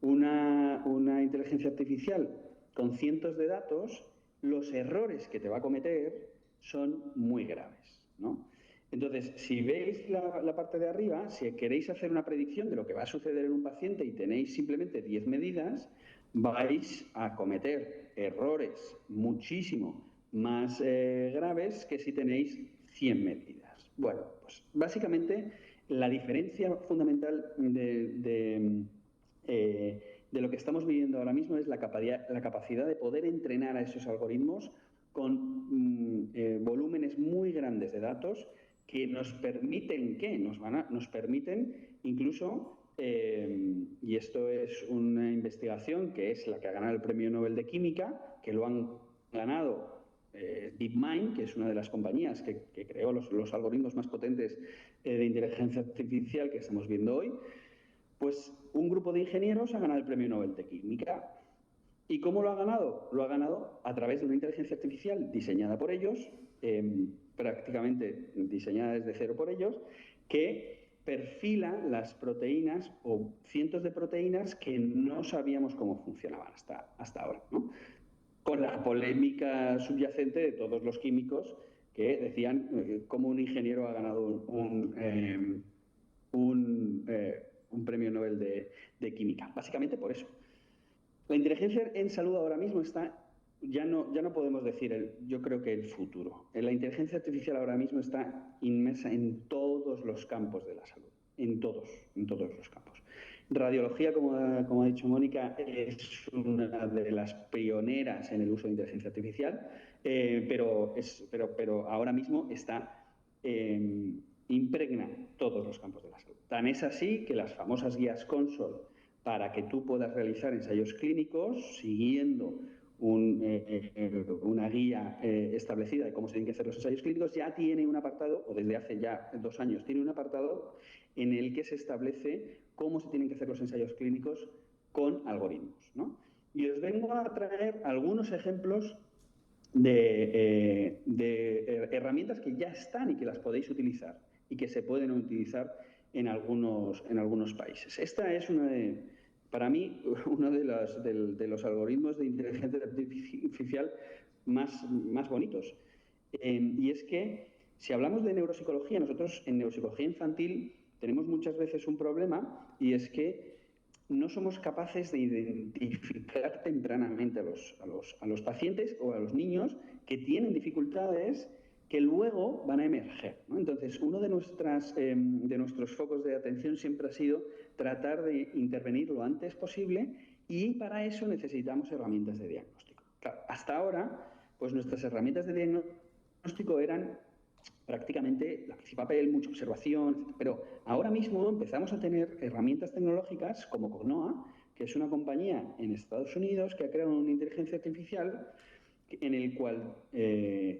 una inteligencia artificial con cientos de datos, los errores que te va a cometer son muy graves, ¿no? Entonces, si veis la parte de arriba, si queréis hacer una predicción de lo que va a suceder en un paciente y tenéis simplemente 10 medidas, vais a cometer errores muchísimo más graves que si tenéis 100 medidas. Bueno, pues básicamente la diferencia fundamental de lo que estamos viviendo ahora mismo es la capacidad de poder entrenar a esos algoritmos con volúmenes muy grandes de datos que nos permiten, nos permiten incluso, y esto es una investigación que es la que ha ganado el Premio Nobel de Química, que lo han ganado DeepMind, que es una de las compañías que creó los algoritmos más potentes de inteligencia artificial que estamos viendo hoy, pues un grupo de ingenieros ha ganado el Premio Nobel de Química. ¿Y cómo lo ha ganado? Lo ha ganado a través de una inteligencia artificial diseñada por ellos, prácticamente diseñada desde cero por ellos, que perfila las proteínas o cientos de proteínas que no sabíamos cómo funcionaban hasta ahora, ¿no? Con la polémica subyacente de todos los químicos que decían cómo un ingeniero ha ganado un premio Nobel de Química. Básicamente por eso. La inteligencia en salud ahora mismo está, ya no podemos decir, yo creo que el futuro. La inteligencia artificial ahora mismo está inmersa en todos los campos de la salud, en todos los campos. Radiología, como ha dicho Mónica, es una de las pioneras en el uso de inteligencia artificial, pero ahora mismo impregna todos los campos de la salud. Tan es así que las famosas guías Consol, para que tú puedas realizar ensayos clínicos siguiendo una guía establecida de cómo se tienen que hacer los ensayos clínicos, ya tiene un apartado, o desde hace ya 2 años, tiene un apartado en el que se establece cómo se tienen que hacer los ensayos clínicos con algoritmos, ¿no? Y os vengo a traer algunos ejemplos de herramientas que ya están y que las podéis utilizar y que se pueden utilizar en algunos países. Esta es para mí, uno de los algoritmos de inteligencia artificial más bonitos. Y es que, si hablamos de neuropsicología, nosotros en neuropsicología infantil tenemos muchas veces un problema, y es que no somos capaces de identificar tempranamente a los pacientes o a los niños que tienen dificultades que luego van a emerger, ¿no? Entonces, uno de nuestros focos de atención siempre ha sido tratar de intervenir lo antes posible, y para eso necesitamos herramientas de diagnóstico. Claro, hasta ahora, pues nuestras herramientas de diagnóstico eran prácticamente lápiz y papel, mucha observación, pero ahora mismo empezamos a tener herramientas tecnológicas como Cognoa, que es una compañía en Estados Unidos que ha creado una inteligencia artificial en el cual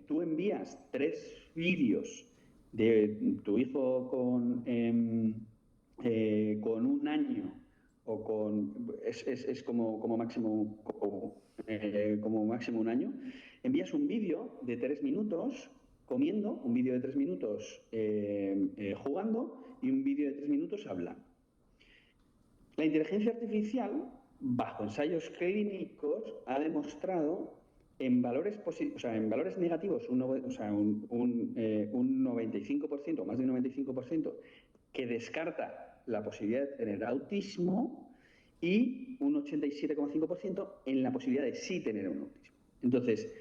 tú envías 3 vídeos de tu hijo con 1 año, o es como máximo como máximo 1 año, envías un vídeo de 3 minutos comiendo, un vídeo de 3 minutos jugando y un vídeo de 3 minutos hablando. La inteligencia artificial, bajo ensayos clínicos, ha demostrado en valores negativos un 95%, más de un 95%, que descarta la posibilidad de tener autismo, y un 87,5% en la posibilidad de sí tener un autismo. Entonces,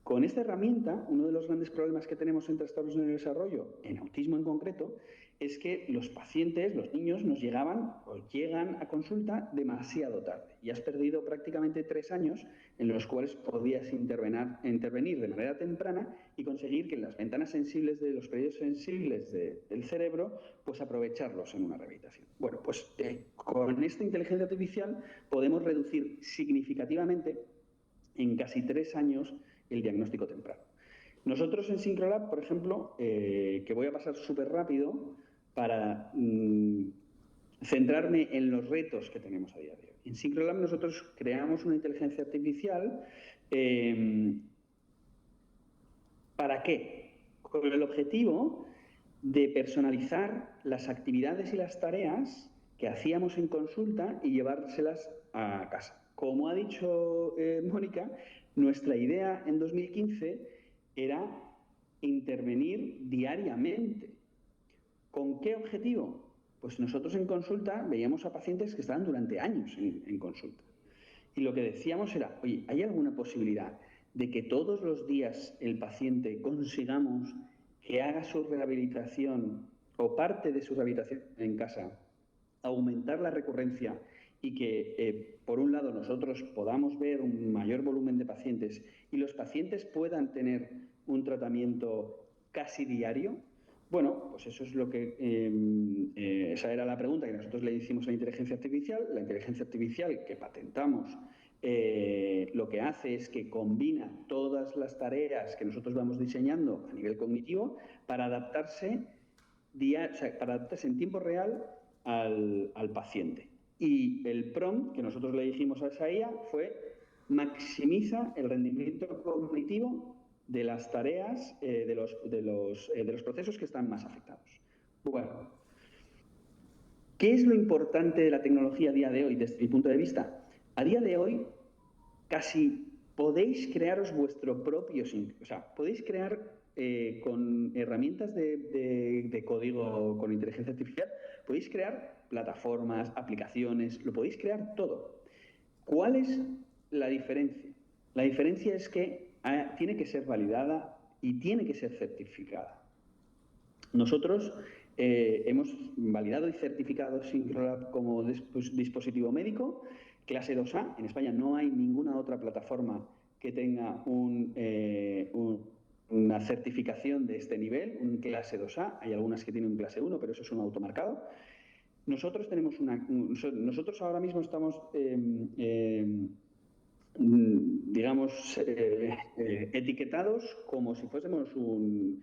con esta herramienta, uno de los grandes problemas que tenemos en trastornos en el desarrollo, en autismo en concreto, es que los pacientes, los niños, nos llegan a consulta demasiado tarde. Y has perdido prácticamente 3 años en los cuales podías intervenir de manera temprana y conseguir que en las ventanas sensibles de los periodos sensibles del cerebro, pues aprovecharlos en una rehabilitación. Bueno, pues con esta inteligencia artificial podemos reducir significativamente en casi 3 años el diagnóstico temprano. Nosotros en Syncrolab, por ejemplo, que voy a pasar súper rápido para centrarme en los retos que tenemos a día de hoy. En Syncrolab nosotros creamos una inteligencia artificial. ¿Para qué? Con el objetivo de personalizar las actividades y las tareas que hacíamos en consulta y llevárselas a casa. Como ha dicho Mónica, nuestra idea en 2015 era intervenir diariamente. ¿Con qué objetivo? Pues nosotros en consulta veíamos a pacientes que estaban durante años en consulta. Y lo que decíamos era, oye, ¿hay alguna posibilidad de que todos los días el paciente consigamos que haga su rehabilitación o parte de su rehabilitación en casa, aumentar la recurrencia y que, por un lado, nosotros podamos ver un mayor volumen de pacientes y los pacientes puedan tener un tratamiento casi diario? Bueno, pues eso es lo que... esa era la pregunta que nosotros le hicimos a la inteligencia artificial. La inteligencia artificial que patentamos lo que hace es que combina todas las tareas que nosotros vamos diseñando a nivel cognitivo para adaptarse en tiempo real al paciente. Y el prompt que nosotros le dijimos a esa IA fue: maximiza el rendimiento cognitivo de las tareas, de los procesos que están más afectados. Bueno, ¿qué es lo importante de la tecnología a día de hoy desde mi punto de vista? A día de hoy casi podéis crearos vuestro propio... O sea, podéis crear con herramientas de código, con inteligencia artificial, podéis crear plataformas, aplicaciones, lo podéis crear todo. ¿Cuál es la diferencia? La diferencia es que tiene que ser validada y tiene que ser certificada. Nosotros hemos validado y certificado Syncrolab como dispositivo médico, clase 2A. En España no hay ninguna otra plataforma que tenga una certificación de este nivel, un clase 2A. Hay algunas que tienen un clase 1, pero eso es un automarcado. Nosotros ahora mismo estamos digamos, etiquetados como si fuésemos un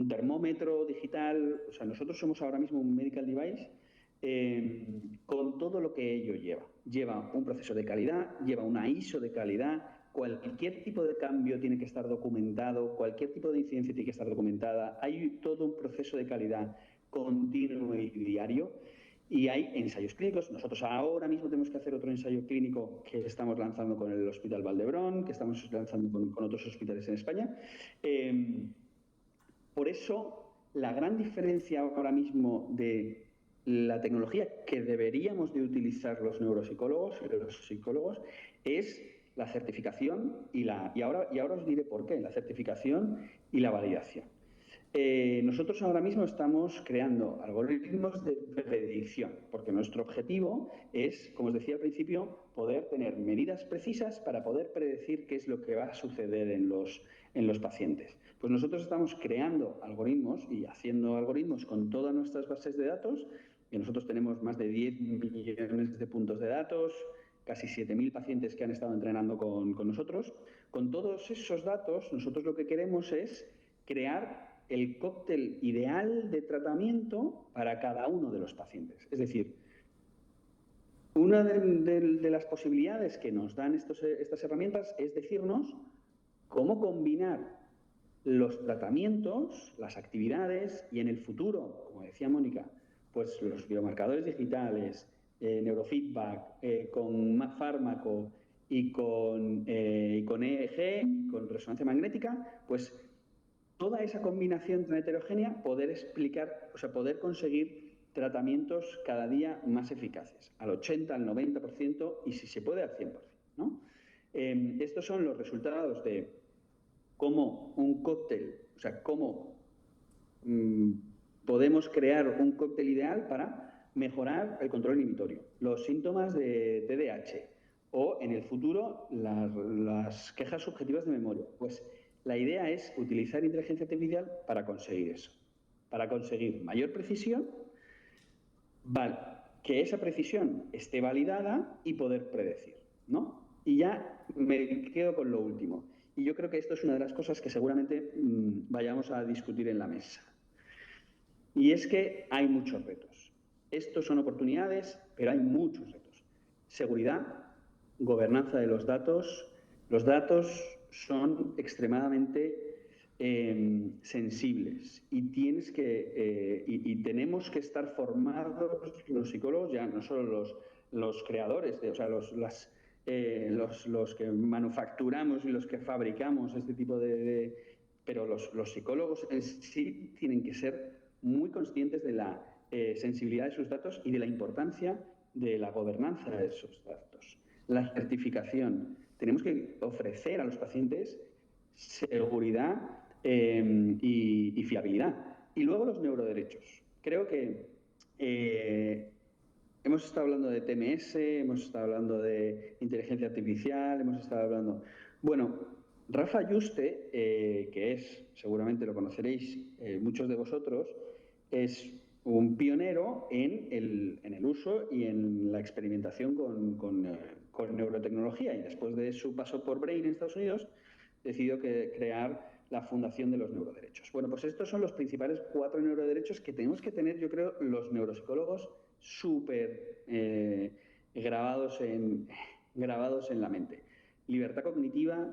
termómetro digital. O sea, nosotros somos ahora mismo un medical device con todo lo que ello lleva. Lleva un proceso de calidad, lleva una ISO de calidad, cualquier tipo de cambio tiene que estar documentado, cualquier tipo de incidencia tiene que estar documentada. Hay todo un proceso de calidad continuo y diario. Y hay ensayos clínicos. Nosotros ahora mismo tenemos que hacer otro ensayo clínico que estamos lanzando con el Hospital Valdebrón, que estamos lanzando con otros hospitales en España. Por eso, la gran diferencia ahora mismo de la tecnología que deberíamos de utilizar los neuropsicólogos y los psicólogos es la certificación y ahora os diré por qué, la certificación y la validación. Nosotros ahora mismo estamos creando algoritmos de predicción, porque nuestro objetivo es, como os decía al principio, poder tener medidas precisas para poder predecir qué es lo que va a suceder en los pacientes. Pues nosotros estamos creando algoritmos y haciendo algoritmos con todas nuestras bases de datos, y nosotros tenemos más de 10 millones de puntos de datos, casi 7.000 pacientes que han estado entrenando con nosotros. Con todos esos datos, nosotros lo que queremos es crear el cóctel ideal de tratamiento para cada uno de los pacientes. Es decir, una de las posibilidades que nos dan estas herramientas es decirnos cómo combinar los tratamientos, las actividades y en el futuro, como decía Mónica, pues los biomarcadores digitales, neurofeedback, con fármaco y con EEG, con resonancia magnética, pues toda esa combinación tan heterogénea, poder conseguir tratamientos cada día más eficaces, al 80, al 90% y si se puede al 100%, ¿no? Estos son los resultados de cómo un cóctel, o sea, cómo podemos crear un cóctel ideal para mejorar el control inhibitorio, los síntomas de TDAH o, en el futuro, las quejas subjetivas de memoria. Pues la idea es utilizar inteligencia artificial para conseguir eso, para conseguir mayor precisión, que esa precisión esté validada y poder predecir, ¿no? Y ya me quedo con lo último. Y yo creo que esto es una de las cosas que seguramente vayamos a discutir en la mesa. Y es que hay muchos retos. Estos son oportunidades, pero hay muchos retos. Seguridad, gobernanza de los datos. Los datos son extremadamente sensibles y tenemos que estar formados los psicólogos, ya no solo los creadores, los que manufacturamos y los que fabricamos este tipo pero los psicólogos en sí tienen que ser muy conscientes de la sensibilidad de sus datos y de la importancia de la gobernanza de esos datos. La certificación. Tenemos que ofrecer a los pacientes seguridad y fiabilidad. Y luego los neuroderechos. Creo que hemos estado hablando de TMS, hemos estado hablando de inteligencia artificial, hemos estado hablando... Bueno, Rafa Yuste, que seguramente lo conoceréis muchos de vosotros, es un pionero en el uso y en la experimentación con neurotecnología, y después de su paso por Brain en Estados Unidos decidió crear la Fundación de los Neuroderechos. Bueno, pues estos son los principales 4 neuroderechos que tenemos que tener, yo creo, los neuropsicólogos súper grabados en la mente. Libertad cognitiva,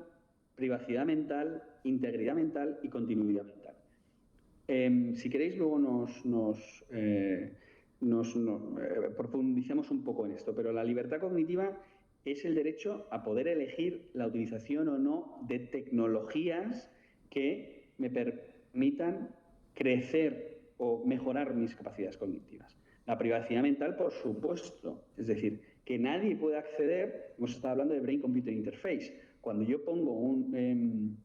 privacidad mental, integridad mental y continuidad mental. Si queréis, luego profundizamos un poco en esto, pero la libertad cognitiva es el derecho a poder elegir la utilización o no de tecnologías que me permitan crecer o mejorar mis capacidades cognitivas. La privacidad mental, por supuesto, es decir, que nadie pueda acceder, hemos estado hablando de Brain Computer Interface, cuando yo pongo un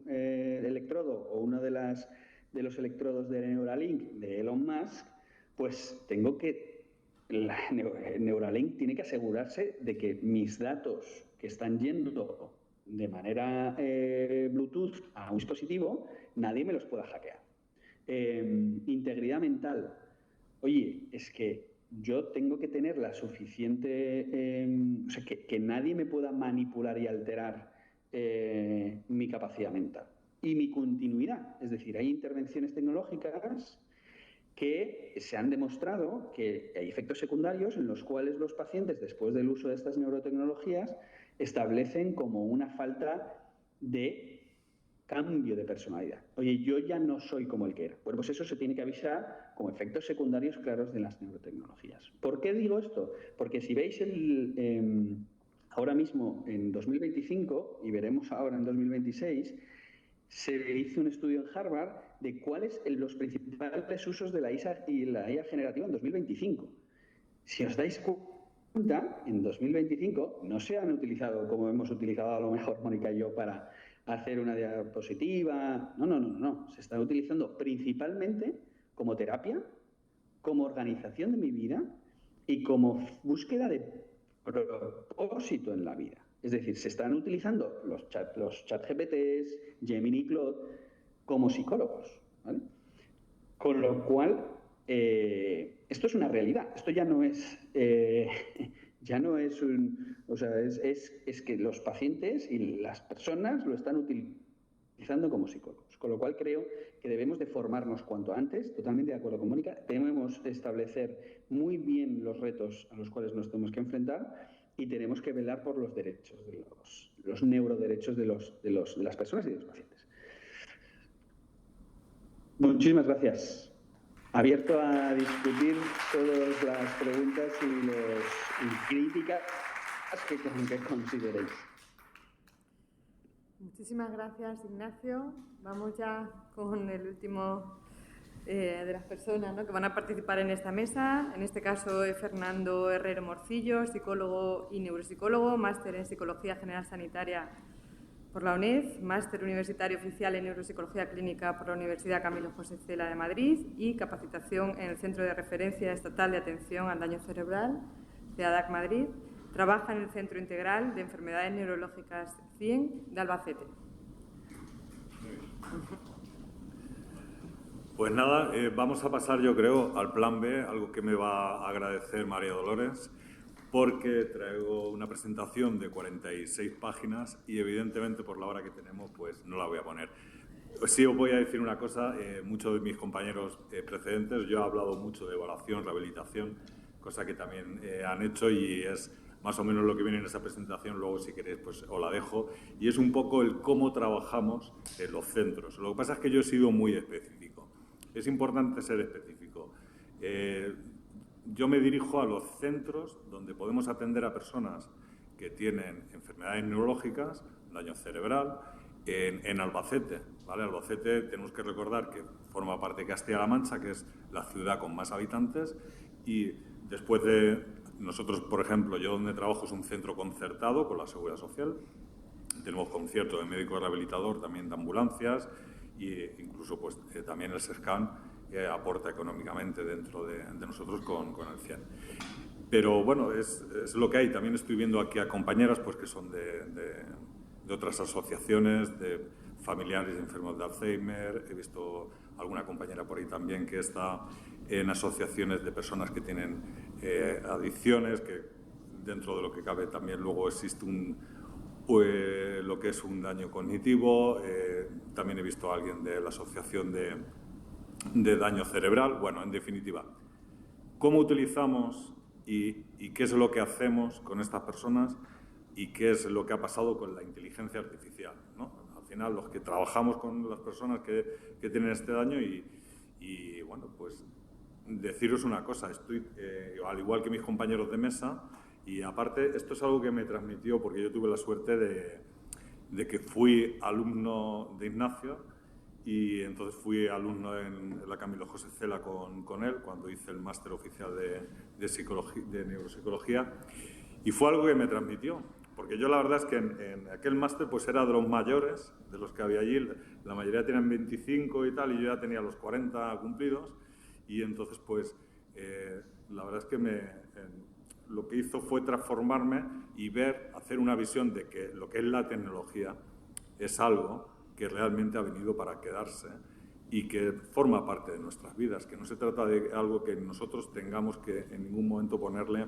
electrodo o uno de los electrodos de Neuralink de Elon Musk, pues Neuralink tiene que asegurarse de que mis datos que están yendo de manera Bluetooth a un dispositivo, nadie me los pueda hackear. Integridad mental. Oye, es que yo tengo que tener la suficiente, o sea, que nadie me pueda manipular y alterar mi capacidad mental y mi continuidad. Es decir, hay intervenciones tecnológicas que se han demostrado que hay efectos secundarios en los cuales los pacientes, después del uso de estas neurotecnologías, establecen como una falta de cambio de personalidad. Oye, yo ya no soy como el que era. Bueno, pues eso se tiene que avisar como efectos secundarios claros de las neurotecnologías. ¿Por qué digo esto? Porque si veis ahora mismo en 2025, y veremos ahora en 2026, se hizo un estudio en Harvard de cuáles los principales usos de la IA y la IA generativa en 2025. Si os dais cuenta, en 2025 no se han utilizado como hemos utilizado a lo mejor Mónica y yo para hacer una diapositiva. No. Se está utilizando principalmente como terapia, como organización de mi vida y como búsqueda de propósito en la vida. Es decir, se están utilizando los chat GPTs, Gemini y Claude como psicólogos, ¿vale? Con lo cual, esto es una realidad. Esto ya no es o sea, es que los pacientes y las personas lo están utilizando como psicólogos. Con lo cual creo que debemos de formarnos cuanto antes, totalmente de acuerdo con Mónica. Debemos establecer muy bien los retos a los cuales nos tenemos que enfrentar y tenemos que velar por los derechos, los neuroderechos de las personas y de los pacientes. Muchísimas gracias. Abierto a discutir todas las preguntas y críticas que consideréis. Muchísimas gracias, Ignacio. Vamos ya con el último de las personas, ¿no?, que van a participar en esta mesa. En este caso es Fernando Herrero Morcillo, psicólogo y neuropsicólogo, máster en Psicología General Sanitaria por la UNED, máster universitario oficial en Neuropsicología Clínica por la Universidad Camilo José Cela de Madrid y capacitación en el Centro de Referencia Estatal de Atención al Daño Cerebral de ADAC Madrid. Trabaja en el Centro Integral de Enfermedades Neurológicas CIEN de Albacete. Pues nada, vamos a pasar, yo creo, al plan B, algo que me va a agradecer María Dolores, porque traigo una presentación de 46 páginas y, evidentemente, por la hora que tenemos, pues no la voy a poner. Pues sí, os voy a decir una cosa, muchos de mis compañeros precedentes, yo he hablado mucho de evaluación, rehabilitación, cosa que también han hecho y es más o menos lo que viene en esa presentación, luego si queréis pues os la dejo, y es un poco el cómo trabajamos en los centros. Lo que pasa es que yo he sido muy específico. Es importante ser específico. Yo me dirijo a los centros donde podemos atender a personas que tienen enfermedades neurológicas, daño cerebral, en Albacete, ¿vale? Albacete, tenemos que recordar que forma parte de Castilla-La Mancha, que es la ciudad con más habitantes, y después de nosotros, por ejemplo, yo donde trabajo es un centro concertado con la Seguridad Social, tenemos concierto de médico rehabilitador, también de ambulancias, e incluso pues, también el SESCAN aporta económicamente dentro de nosotros con el CIEN. Pero bueno, es lo que hay. También estoy viendo aquí a compañeras pues, que son de otras asociaciones, de familiares de enfermos de Alzheimer. He visto alguna compañera por ahí también que está en asociaciones de personas que tienen adicciones, que dentro de lo que cabe también luego existe lo que es un daño cognitivo. También he visto a alguien de la asociación de daño cerebral. Bueno, en definitiva, ¿cómo utilizamos y qué es lo que hacemos con estas personas y qué es lo que ha pasado con la inteligencia artificial, ¿no? Al final, los que trabajamos con las personas que tienen este daño y bueno, pues deciros una cosa, estoy al igual que mis compañeros de mesa, y aparte esto es algo que me transmitió porque yo tuve la suerte de que fui alumno de Ignacio y entonces fui alumno en la Camilo José Cela con él cuando hice el máster oficial de neuropsicología, y fue algo que me transmitió, porque yo la verdad es que en aquel máster pues era de los mayores, de los que había allí, la mayoría tenían 25 y tal, y yo ya tenía los 40 cumplidos, y entonces pues la verdad es que lo que hizo fue transformarme y hacer una visión de que lo que es la tecnología es algo que realmente ha venido para quedarse y que forma parte de nuestras vidas, que no se trata de algo que nosotros tengamos que en ningún momento ponerle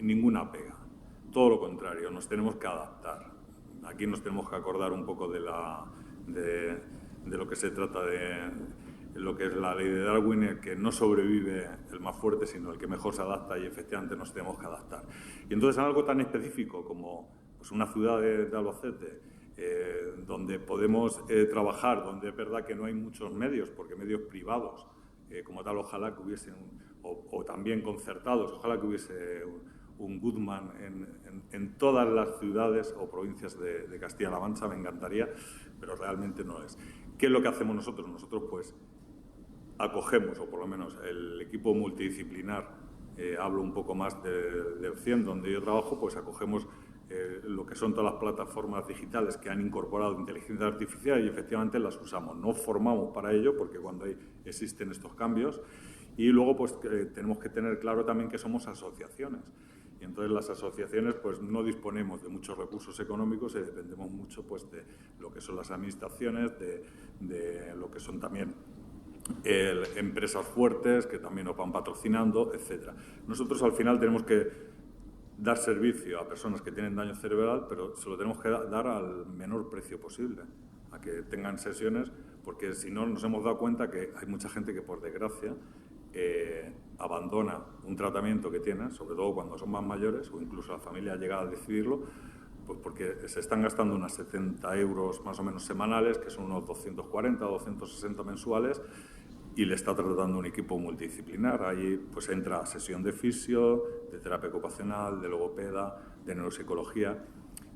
ninguna pega. Todo lo contrario, nos tenemos que adaptar. Aquí nos tenemos que acordar un poco de lo que se trata de lo que es la ley de Darwin, el que no sobrevive el más fuerte, sino el que mejor se adapta, y efectivamente nos tenemos que adaptar. Y entonces en algo tan específico como pues, una ciudad de Albacete, donde podemos trabajar, donde es verdad que no hay muchos medios, porque medios privados como tal ojalá que hubiese, o también concertados, ojalá que hubiese un Goodman en todas las ciudades o provincias de Castilla-La Mancha, me encantaría, pero realmente no es. ¿Qué es lo que hacemos nosotros? Nosotros pues acogemos, o por lo menos el equipo multidisciplinar, hablo un poco más del CIEM, donde yo trabajo, pues acogemos lo que son todas las plataformas digitales que han incorporado inteligencia artificial y efectivamente las usamos. No formamos para ello porque cuando existen estos cambios, y luego pues tenemos que tener claro también que somos asociaciones. Y entonces las asociaciones pues no disponemos de muchos recursos económicos y dependemos mucho pues de lo que son las administraciones, de lo que son también empresas fuertes que también nos van patrocinando, etcétera. Nosotros al final tenemos que dar servicio a personas que tienen daño cerebral, pero se lo tenemos que dar al menor precio posible, a que tengan sesiones, porque si no nos hemos dado cuenta que hay mucha gente que por desgracia abandona un tratamiento que tiene, sobre todo cuando son más mayores, o incluso la familia llega a decidirlo, pues porque se están gastando unos 70 euros más o menos semanales, que son unos 240 o 260 mensuales, y le está tratando un equipo multidisciplinar. Ahí pues entra sesión de fisio, de terapia ocupacional, de logopeda, de neuropsicología,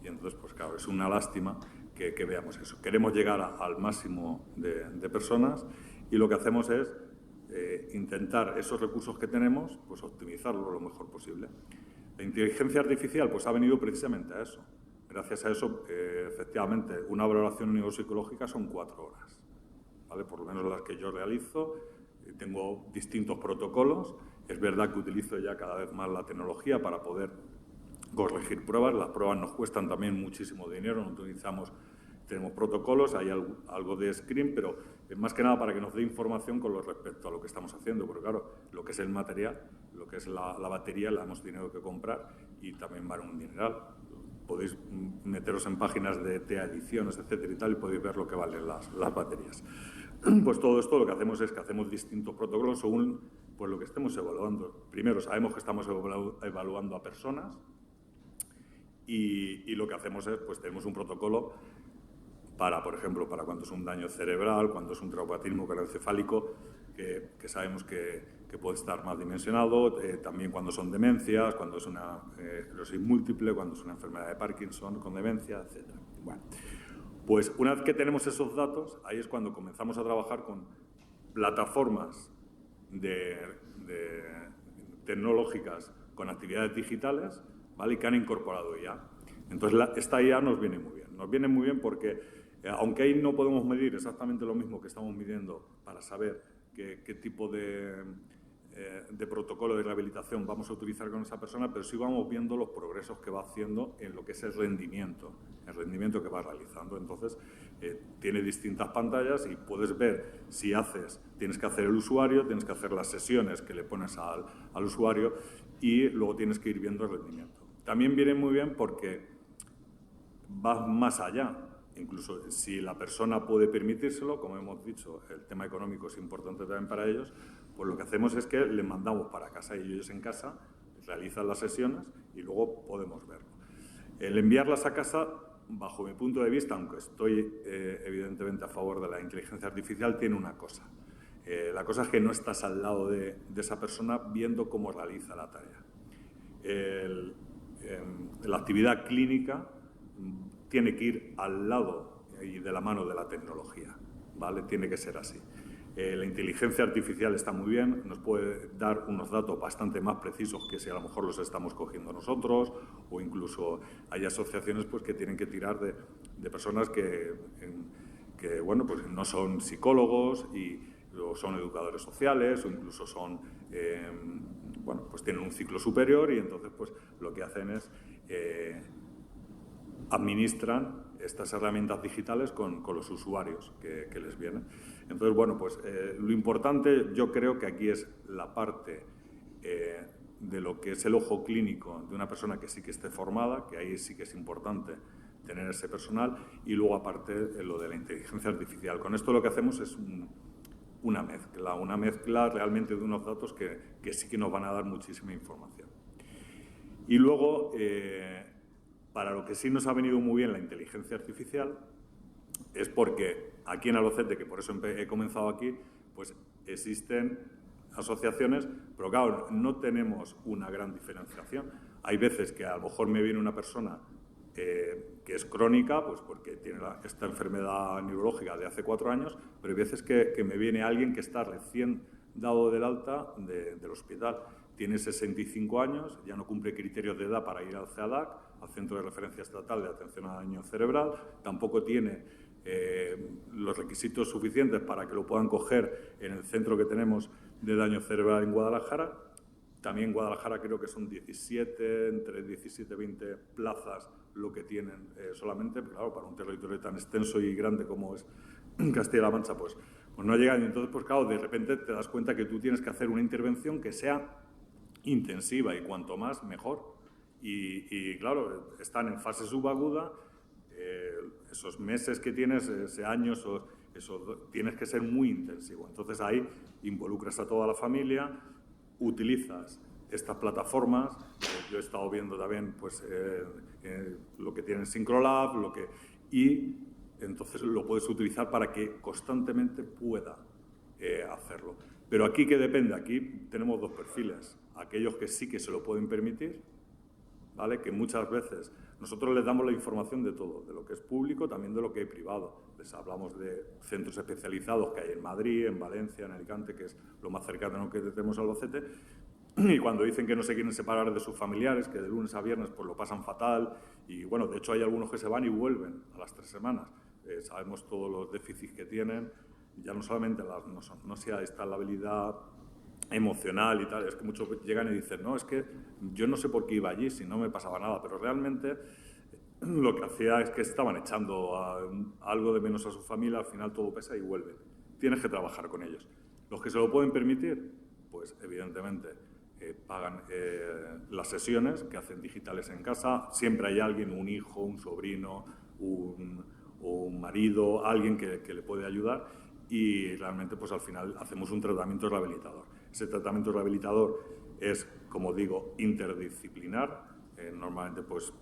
y entonces pues claro, es una lástima que veamos eso. Queremos llegar al máximo de personas y lo que hacemos es intentar esos recursos que tenemos, pues optimizarlos lo mejor posible. La inteligencia artificial pues ha venido precisamente a eso. Gracias a eso, efectivamente, una valoración neuropsicológica son 4 horas. ¿Vale? Por lo menos las que yo realizo, tengo distintos protocolos. Es verdad que utilizo ya cada vez más la tecnología para poder corregir pruebas. Las pruebas nos cuestan también muchísimo dinero, no tenemos protocolos, hay algo de screen, pero más que nada para que nos dé información con respecto a lo que estamos haciendo, porque claro, lo que es el material, lo que es la batería, la hemos tenido que comprar y también vale un dineral. Podéis meteros en páginas de TEA Ediciones, etcétera y tal, y podéis ver lo que valen las baterías. Pues todo esto lo que hacemos es que hacemos distintos protocolos según pues, lo que estemos evaluando. Primero, sabemos que estamos evaluando a personas y lo que hacemos es, pues tenemos un protocolo para, por ejemplo, para cuando es un daño cerebral, cuando es un traumatismo craneoencefálico, que sabemos que puede estar más dimensionado, también cuando son demencias, cuando es una esclerosis múltiple, cuando es una enfermedad de Parkinson con demencia, etc. Bueno, pues una vez que tenemos esos datos, ahí es cuando comenzamos a trabajar con plataformas tecnológicas con actividades digitales, ¿vale? Y que han incorporado IA. Entonces, esta IA nos viene muy bien. Nos viene muy bien porque, aunque ahí no podemos medir exactamente lo mismo que estamos midiendo para saber qué tipo de protocolo de rehabilitación vamos a utilizar con esa persona, pero sí vamos viendo los progresos que va haciendo en lo que es el rendimiento que va realizando. Entonces, tiene distintas pantallas y puedes ver si tienes que hacer el usuario, tienes que hacer las sesiones que le pones al usuario y luego tienes que ir viendo el rendimiento. También viene muy bien porque va más allá. Incluso si la persona puede permitírselo, como hemos dicho, el tema económico es importante también para ellos, pues lo que hacemos es que les mandamos para casa y ellos en casa realizan las sesiones y luego podemos verlo. El enviarlas a casa, bajo mi punto de vista, aunque estoy evidentemente a favor de la inteligencia artificial, tiene una cosa. La cosa es que no estás al lado de esa persona viendo cómo realiza la tarea. La actividad clínica tiene que ir al lado y de la mano de la tecnología, ¿vale? Tiene que ser así. La inteligencia artificial está muy bien, nos puede dar unos datos bastante más precisos que si a lo mejor los estamos cogiendo nosotros, o incluso hay asociaciones pues, que tienen que tirar de personas que bueno, pues no son psicólogos o son educadores sociales o incluso son, bueno, pues tienen un ciclo superior y entonces pues lo que hacen es administran estas herramientas digitales con los usuarios que les vienen. Entonces, bueno, pues lo importante yo creo que aquí es la parte de lo que es el ojo clínico de una persona que sí que esté formada, que ahí sí que es importante tener ese personal, y luego aparte lo de la inteligencia artificial. Con esto lo que hacemos es una mezcla realmente de unos datos que sí que nos van a dar muchísima información. Y luego, para lo que sí nos ha venido muy bien la inteligencia artificial es porque aquí en Albacete, que por eso he comenzado aquí, pues existen asociaciones, pero claro, no tenemos una gran diferenciación. Hay veces que a lo mejor me viene una persona que es crónica, pues porque tiene esta enfermedad neurológica de hace 4 años, pero hay veces que me viene alguien que está recién dado del alta del hospital. Tiene 65 años, ya no cumple criterios de edad para ir al CEADAC, al Centro de Referencia Estatal de Atención al Daño Cerebral, tampoco tiene los requisitos suficientes para que lo puedan coger en el centro que tenemos de daño cerebral en Guadalajara. También en Guadalajara creo que son entre 17 y 20 plazas lo que tienen solamente, pero claro, para un territorio tan extenso y grande como es Castilla-La Mancha, pues no llegan. Y entonces, pues claro, de repente te das cuenta que tú tienes que hacer una intervención que sea intensiva y cuanto más, mejor. Y claro, están en fase subaguda, esos meses que tienes, ese año, eso tienes que ser muy intensivo. Entonces ahí involucras a toda la familia, utilizas estas plataformas. Yo he estado viendo también pues, lo que tiene Syncrolab, y entonces lo puedes utilizar para que constantemente pueda hacerlo. Pero aquí, ¿qué depende? Aquí tenemos 2 perfiles. Aquellos que sí que se lo pueden permitir, ¿vale? Que muchas veces nosotros les damos la información de todo, de lo que es público, también de lo que hay privado. Les hablamos de centros especializados que hay en Madrid, en Valencia, en Alicante, que es lo más cercano que tenemos a Albacete. Y cuando dicen que no se quieren separar de sus familiares, que de lunes a viernes pues lo pasan fatal, y bueno, de hecho hay algunos que se van y vuelven a las 3 semanas. Sabemos todos los déficits que tienen, ya no solamente no sea esta la habilidad emocional y tal, es que muchos llegan y dicen, no, es que yo no sé por qué iba allí si no me pasaba nada, pero realmente lo que hacía es que estaban echando algo de menos a su familia, al final todo pesa y vuelven. Tienes que trabajar con ellos. Los que se lo pueden permitir, pues evidentemente pagan las sesiones que hacen digitales en casa, siempre hay alguien, un hijo, un sobrino, un marido, alguien que le puede ayudar, y realmente pues al final hacemos un tratamiento rehabilitador. Ese tratamiento rehabilitador es, como digo, interdisciplinar. Normalmente pues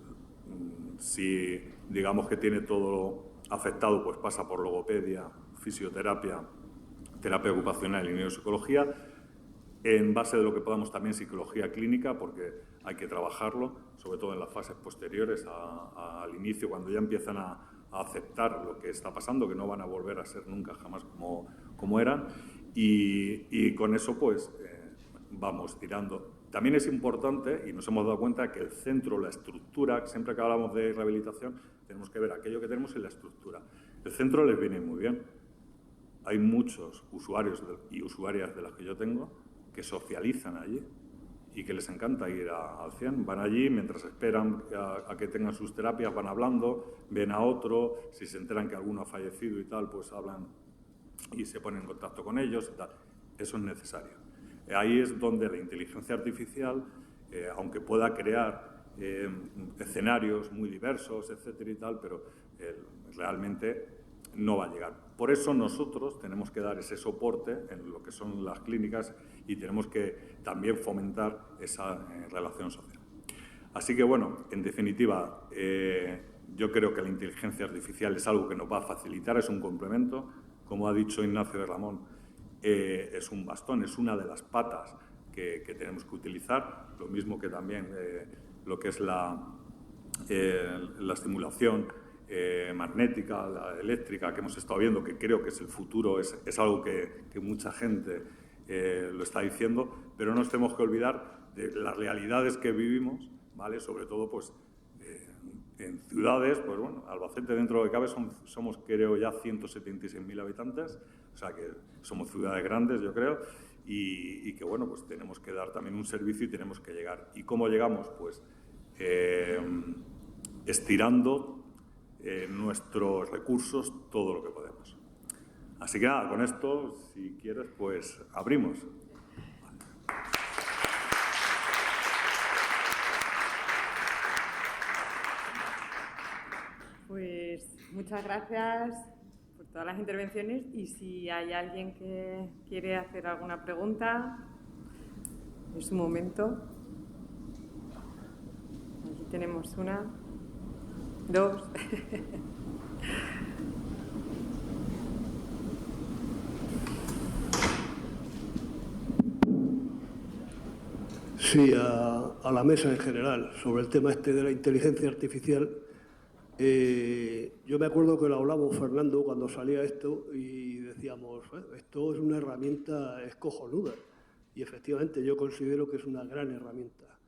si digamos que tiene todo afectado, pues pasa por logopedia, fisioterapia, terapia ocupacional y neuropsicología. En base de lo que podamos también psicología clínica, porque hay que trabajarlo, sobre todo en las fases posteriores al inicio, cuando ya empiezan a aceptar lo que está pasando, que no van a volver a ser nunca jamás como eran, y con eso pues vamos tirando. También es importante, y nos hemos dado cuenta, que el centro, la estructura, siempre que hablamos de rehabilitación, tenemos que ver aquello que tenemos en la estructura. El centro les viene muy bien. Hay muchos usuarios y usuarias de las que yo tengo que socializan allí y que les encanta ir al 100. Van allí, mientras esperan a que tengan sus terapias, van hablando, ven a otro, si se enteran que alguno ha fallecido y tal, pues hablan y se ponen en contacto con ellos y tal. Eso es necesario. Ahí es donde la inteligencia artificial, aunque pueda crear escenarios muy diversos, etcétera y tal, pero realmente no va a llegar. Por eso nosotros tenemos que dar ese soporte en lo que son las clínicas y tenemos que también fomentar esa relación social. Así que, bueno, en definitiva, yo creo que la inteligencia artificial es algo que nos va a facilitar, es un complemento. Como ha dicho Ignacio de Ramón, es un bastón, es una de las patas que tenemos que utilizar, lo mismo que también lo que es la estimulación magnética, la eléctrica que hemos estado viendo, que creo que es el futuro, es algo que mucha gente lo está diciendo, pero no nos tenemos que olvidar de las realidades que vivimos, ¿vale? Sobre todo pues en ciudades, pues bueno, Albacete dentro de lo que cabe somos creo ya 176.000 habitantes, o sea que somos ciudades grandes, yo creo, y que bueno, pues tenemos que dar también un servicio y tenemos que llegar. ¿Y cómo llegamos? Pues estirando en nuestros recursos todo lo que podemos. Así que nada, con esto, si quieres, pues abrimos. Pues muchas gracias por todas las intervenciones y si hay alguien que quiere hacer alguna pregunta, es su momento. Aquí tenemos una, dos. Sí, a la mesa en general, sobre el tema este de la inteligencia artificial. Yo me acuerdo que lo hablamos, Fernando, cuando salía esto y decíamos, esto es una herramienta cojonuda. Y efectivamente yo considero que es una gran herramienta.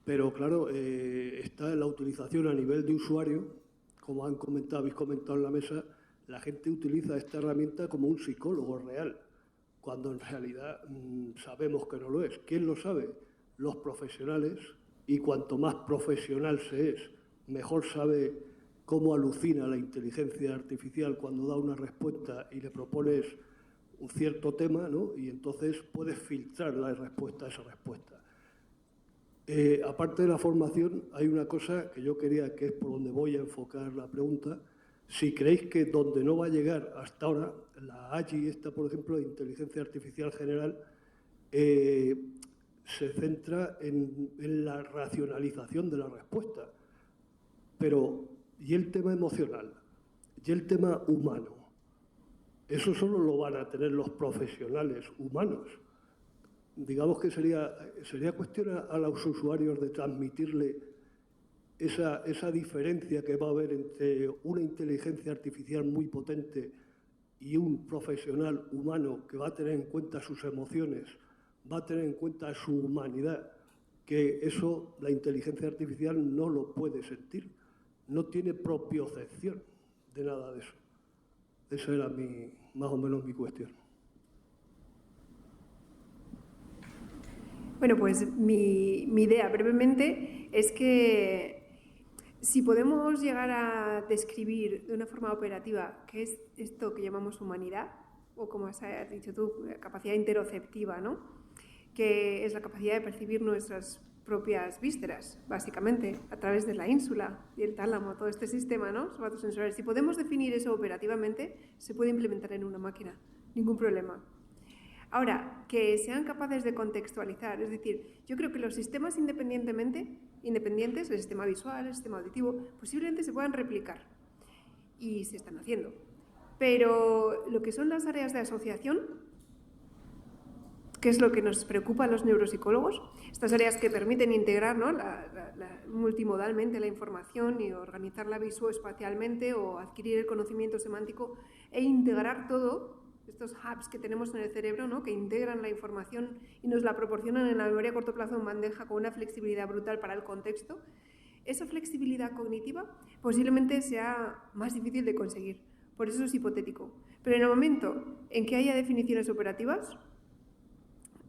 Pero claro, está en la utilización a nivel de usuario, como habéis comentado en la mesa, la gente utiliza esta herramienta como un psicólogo real, cuando en realidad sabemos que no lo es. ¿Quién lo sabe? Los profesionales, y cuanto más profesional se es, mejor sabe cómo alucina la inteligencia artificial cuando da una respuesta y le propones un cierto tema, ¿no? Y entonces puedes filtrar la respuesta a esa respuesta. Aparte de la formación, hay una cosa que yo quería, que es por donde voy a enfocar la pregunta. Si creéis que donde no va a llegar hasta ahora, la AGI, esta, por ejemplo, de Inteligencia Artificial General, se centra en la racionalización de la respuesta. Pero, ¿y el tema emocional? ¿Y el tema humano? Eso solo lo van a tener los profesionales humanos. Digamos que sería cuestión a los usuarios de transmitirle esa diferencia que va a haber entre una inteligencia artificial muy potente y un profesional humano que va a tener en cuenta sus emociones, va a tener en cuenta su humanidad, que eso la inteligencia artificial no lo puede sentir, no tiene propiocepción de nada de eso. Esa era más o menos mi cuestión. Bueno, pues mi idea brevemente es que si podemos llegar a describir de una forma operativa qué es esto que llamamos humanidad, o como has dicho tú, capacidad interoceptiva, ¿no? Que es la capacidad de percibir nuestras propias vísceras, básicamente, a través de la ínsula y el tálamo, todo este sistema, ¿no? Somatosensorial. Si podemos definir eso operativamente, se puede implementar en una máquina, ningún problema. Ahora, que sean capaces de contextualizar, es decir, yo creo que los sistemas independientes, el sistema visual, el sistema auditivo, posiblemente se puedan replicar y se están haciendo. Pero lo que son las áreas de asociación, que es lo que nos preocupa a los neuropsicólogos, estas áreas que permiten integrar, ¿no? Multimodalmente la información y organizarla visoespacialmente o adquirir el conocimiento semántico e integrar todo, estos hubs que tenemos en el cerebro, ¿no? Que integran la información y nos la proporcionan en la memoria a corto plazo en bandeja con una flexibilidad brutal para el contexto, esa flexibilidad cognitiva posiblemente sea más difícil de conseguir. Por eso es hipotético. Pero en el momento en que haya definiciones operativas,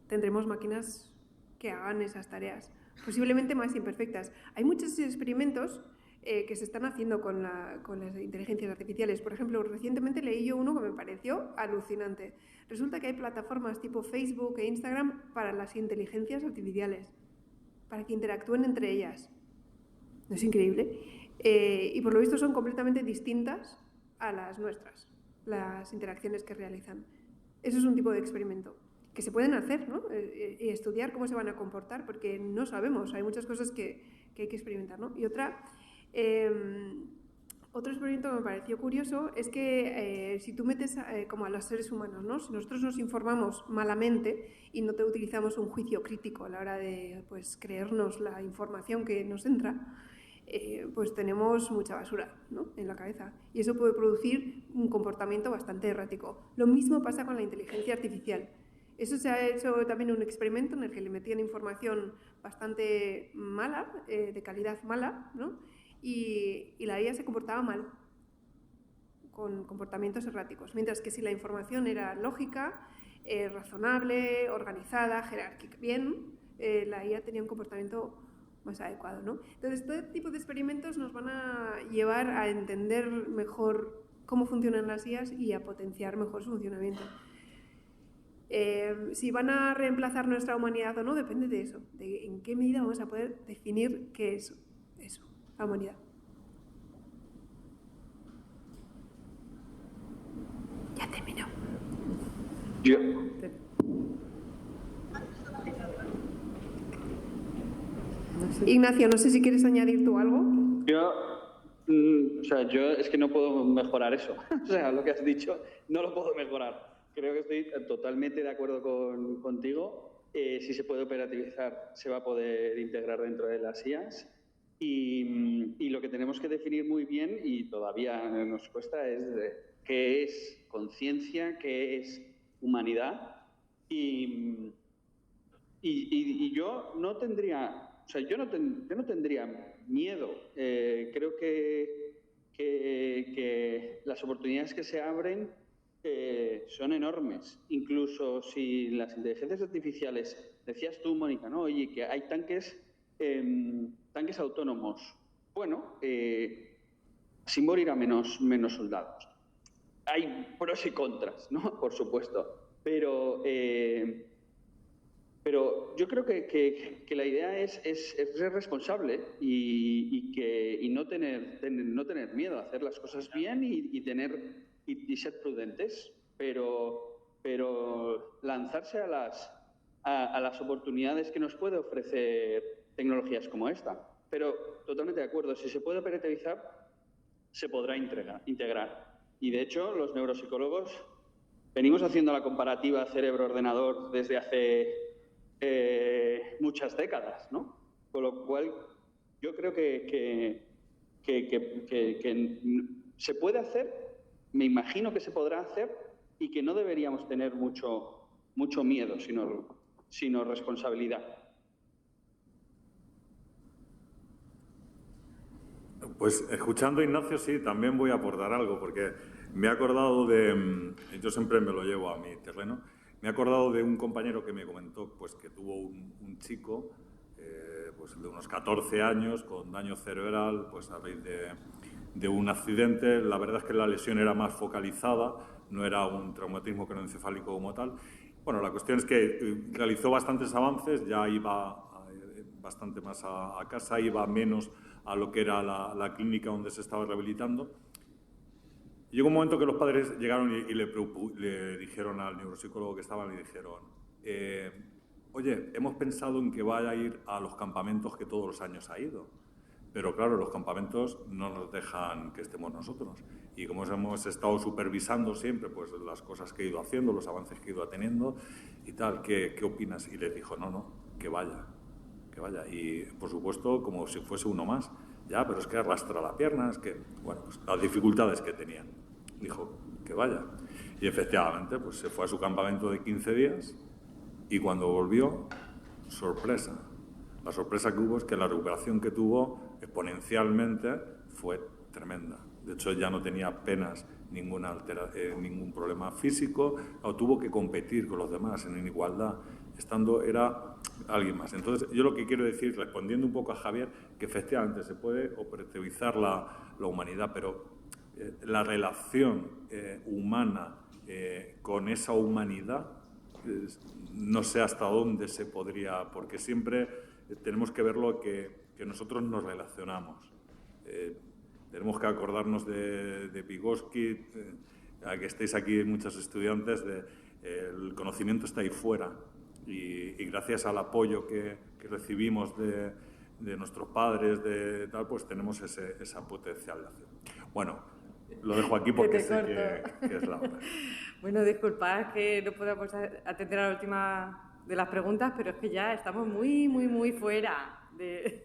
tendremos máquinas que hagan esas tareas, posiblemente más imperfectas. Hay muchos experimentos que se están haciendo con las inteligencias artificiales. Por ejemplo, recientemente leí yo uno que me pareció alucinante. Resulta que hay plataformas tipo Facebook e Instagram para las inteligencias artificiales, para que interactúen entre ellas. ¿No es increíble? Y por lo visto son completamente distintas a las nuestras, las interacciones que realizan. Eso es un tipo de experimento que se pueden hacer, ¿no? Y estudiar cómo se van a comportar, porque no sabemos, hay muchas cosas que hay que experimentar, ¿no? Y otro experimento que me pareció curioso es que si tú metes como a los seres humanos, ¿no? Si nosotros nos informamos malamente y no te utilizamos un juicio crítico a la hora de pues, creernos la información que nos entra, pues tenemos mucha basura, ¿no? En la cabeza, y eso puede producir un comportamiento bastante errático. Lo mismo pasa con la inteligencia artificial. Eso se ha hecho también un experimento en el que le metían información bastante mala, de calidad mala, ¿no? Y la IA se comportaba mal, con comportamientos erráticos, mientras que si la información era lógica, razonable, organizada, jerárquica, bien, la IA tenía un comportamiento más adecuado, ¿no? Entonces, todo tipo de experimentos nos van a llevar a entender mejor cómo funcionan las IAs y a potenciar mejor su funcionamiento. Si van a reemplazar nuestra humanidad o no, depende de eso, de en qué medida vamos a poder definir qué es eso, la humanidad. Ya terminó. Ignacio, no sé si quieres añadir tú algo. Yo es que no puedo mejorar eso. O sea, lo que has dicho no lo puedo mejorar. Creo que estoy totalmente de acuerdo contigo. Si se puede operativizar, se va a poder integrar dentro de las IAs. Y lo que tenemos que definir muy bien, y todavía nos cuesta, es qué es conciencia, qué es humanidad. Y yo no tendría... O sea, yo no tendría miedo. Creo que las oportunidades que se abren son enormes. Incluso si las inteligencias artificiales, decías tú, Mónica, ¿no? Oye, que hay tanques autónomos. Bueno, así morirá menos soldados. Hay pros y contras, ¿no? Por supuesto. Pero yo creo que la idea es ser responsable y no tener miedo a hacer las cosas bien y ser prudentes, pero lanzarse a las oportunidades que nos puede ofrecer tecnologías como esta. Pero totalmente de acuerdo, si se puede operativizar, se podrá integrar. Y de hecho, los neuropsicólogos venimos haciendo la comparativa cerebro-ordenador desde hace muchas décadas, ¿no? Con lo cual, yo creo que se puede hacer, me imagino que se podrá hacer y que no deberíamos tener mucho miedo, sino responsabilidad. Pues escuchando a Ignacio, sí, también voy a aportar algo, porque me he acordado yo siempre me lo llevo a mi terreno. Me he acordado de un compañero que me comentó pues, que tuvo un chico pues, de unos 14 años con daño cerebral pues, a raíz de un accidente. La verdad es que la lesión era más focalizada, no era un traumatismo craneoencefálico como tal. Bueno, la cuestión es que realizó bastantes avances, ya iba bastante más a casa, iba menos a lo que era la clínica donde se estaba rehabilitando. Llegó un momento que los padres llegaron y le dijeron al neuropsicólogo que estaba, le dijeron, oye, hemos pensado en que vaya a ir a los campamentos que todos los años ha ido, pero claro, los campamentos no nos dejan que estemos nosotros. Y como hemos estado supervisando siempre pues, las cosas que he ido haciendo, los avances que he ido teniendo y tal, ¿qué opinas? Y les dijo, no, que vaya. Y por supuesto, como si fuese uno más. Ya, pero es que arrastra la pierna, es que, bueno, pues las dificultades que tenían. Dijo, que vaya. Y efectivamente, pues se fue a su campamento de 15 días y cuando volvió, sorpresa. La sorpresa que hubo es que la recuperación que tuvo exponencialmente fue tremenda. De hecho, ya no tenía apenas ningún problema físico, o tuvo que competir con los demás en igualdad, era alguien más. Entonces, yo lo que quiero decir, respondiendo un poco a Javier, que efectivamente se puede operativizar la humanidad, pero la relación humana con esa humanidad, no sé hasta dónde se podría, porque siempre tenemos que verlo que nosotros nos relacionamos. Tenemos que acordarnos de Vygotsky, a que estéis aquí muchos estudiantes, el conocimiento está ahí fuera. Y gracias al apoyo que recibimos de nuestros padres, pues tenemos esa potencialización. Bueno, lo dejo aquí porque sé que es la hora. Bueno, disculpad que no podamos atender a la última de las preguntas, pero es que ya estamos muy, muy, muy fuera de...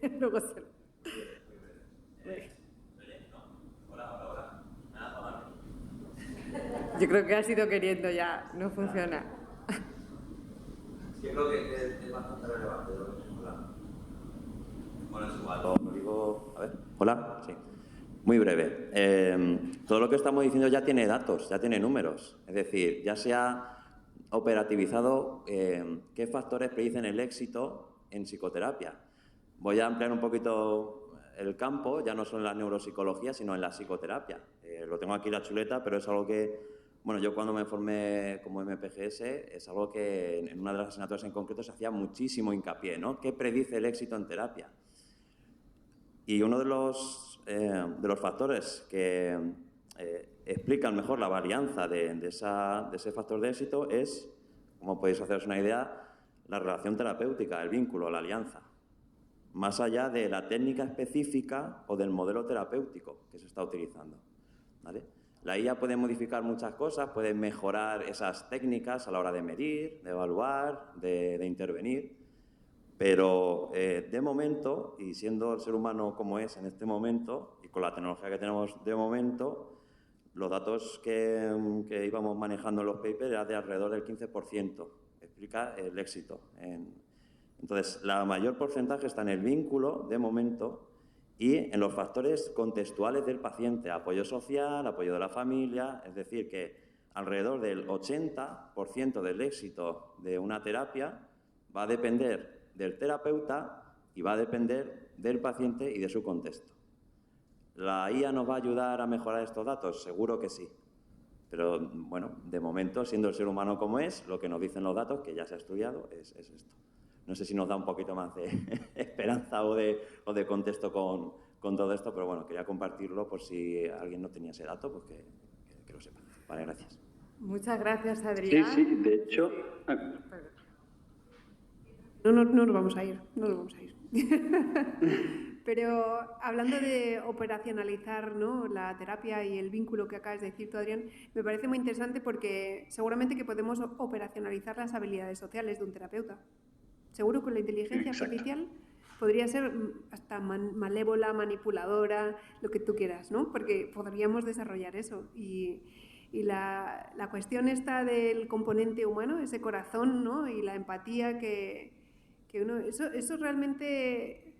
Yo creo que has ido queriendo ya, no funciona. Yo creo que es bastante relevante lo que estoy hablando. Bueno, es igual. Lo digo... A ver. Hola. Sí. Muy breve. Todo lo que estamos diciendo ya tiene datos, ya tiene números. Es decir, ya se ha operativizado qué factores predicen el éxito en psicoterapia. voy a ampliar un poquito el campo, ya no solo en la neuropsicología, sino en la psicoterapia. Lo tengo aquí la chuleta, pero es algo que, bueno, yo cuando me formé como MPGS, es algo que en una de las asignaturas en concreto se hacía muchísimo hincapié, ¿no? ¿Qué predice el éxito en terapia? Y uno de los factores que explican mejor la varianza de ese factor de éxito es, como podéis haceros una idea, la relación terapéutica, el vínculo, la alianza. Más allá de la técnica específica o del modelo terapéutico que se está utilizando, ¿vale? La IA puede modificar muchas cosas, puede mejorar esas técnicas a la hora de medir, de evaluar, de intervenir, pero de momento, y siendo el ser humano como es en este momento, y con la tecnología que tenemos de momento, los datos que íbamos manejando en los papers eran de alrededor del 15%, explica el éxito. Entonces, la mayor porcentaje está en el vínculo, de momento, y en los factores contextuales del paciente, apoyo social, apoyo de la familia, es decir, que alrededor del 80% del éxito de una terapia va a depender del terapeuta y va a depender del paciente y de su contexto. ¿La IA nos va a ayudar a mejorar estos datos? Seguro que sí. Pero, bueno, de momento, siendo el ser humano como es, lo que nos dicen los datos, que ya se ha estudiado, es esto. No sé si nos da un poquito más de esperanza o de contexto con todo esto, pero bueno, quería compartirlo por si alguien no tenía ese dato, pues que lo sepa. Vale, gracias. Muchas gracias, Adrián. Sí, de hecho... No nos vamos a ir, no nos vamos a ir. Pero hablando de operacionalizar, ¿no?, la terapia y el vínculo que acabas de decir tú, Adrián, me parece muy interesante porque seguramente que podemos operacionalizar las habilidades sociales de un terapeuta. Seguro que la inteligencia artificial podría ser hasta malévola, manipuladora, lo que tú quieras, ¿no? Porque podríamos desarrollar eso. Y la cuestión esta del componente humano, ese corazón, ¿no?, y la empatía que uno... Eso realmente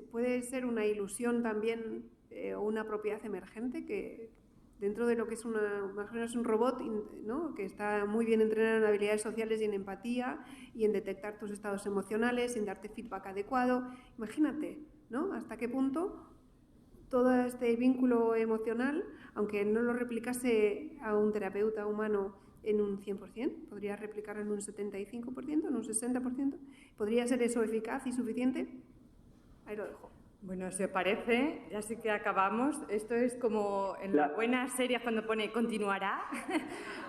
puede ser una ilusión también o una propiedad emergente que dentro de lo que es imaginaos un robot, ¿no?, que está muy bien entrenado en habilidades sociales y en empatía y en detectar tus estados emocionales, en darte feedback adecuado. Imagínate, ¿no?, hasta qué punto todo este vínculo emocional, aunque no lo replicase a un terapeuta humano en un 100%, podría replicarlo en un 75%, en un 60%. ¿Podría ser eso eficaz y suficiente? Ahí lo dejo. Bueno, si os parece, ya sí que acabamos. Esto es como en las buenas series cuando pone continuará.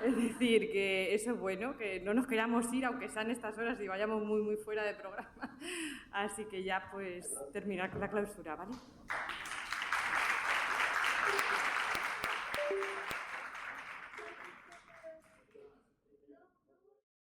Es decir, que eso es bueno, que no nos queramos ir, aunque sean estas horas y vayamos muy, muy fuera de programa. Así que ya, pues, terminar con la clausura, ¿vale?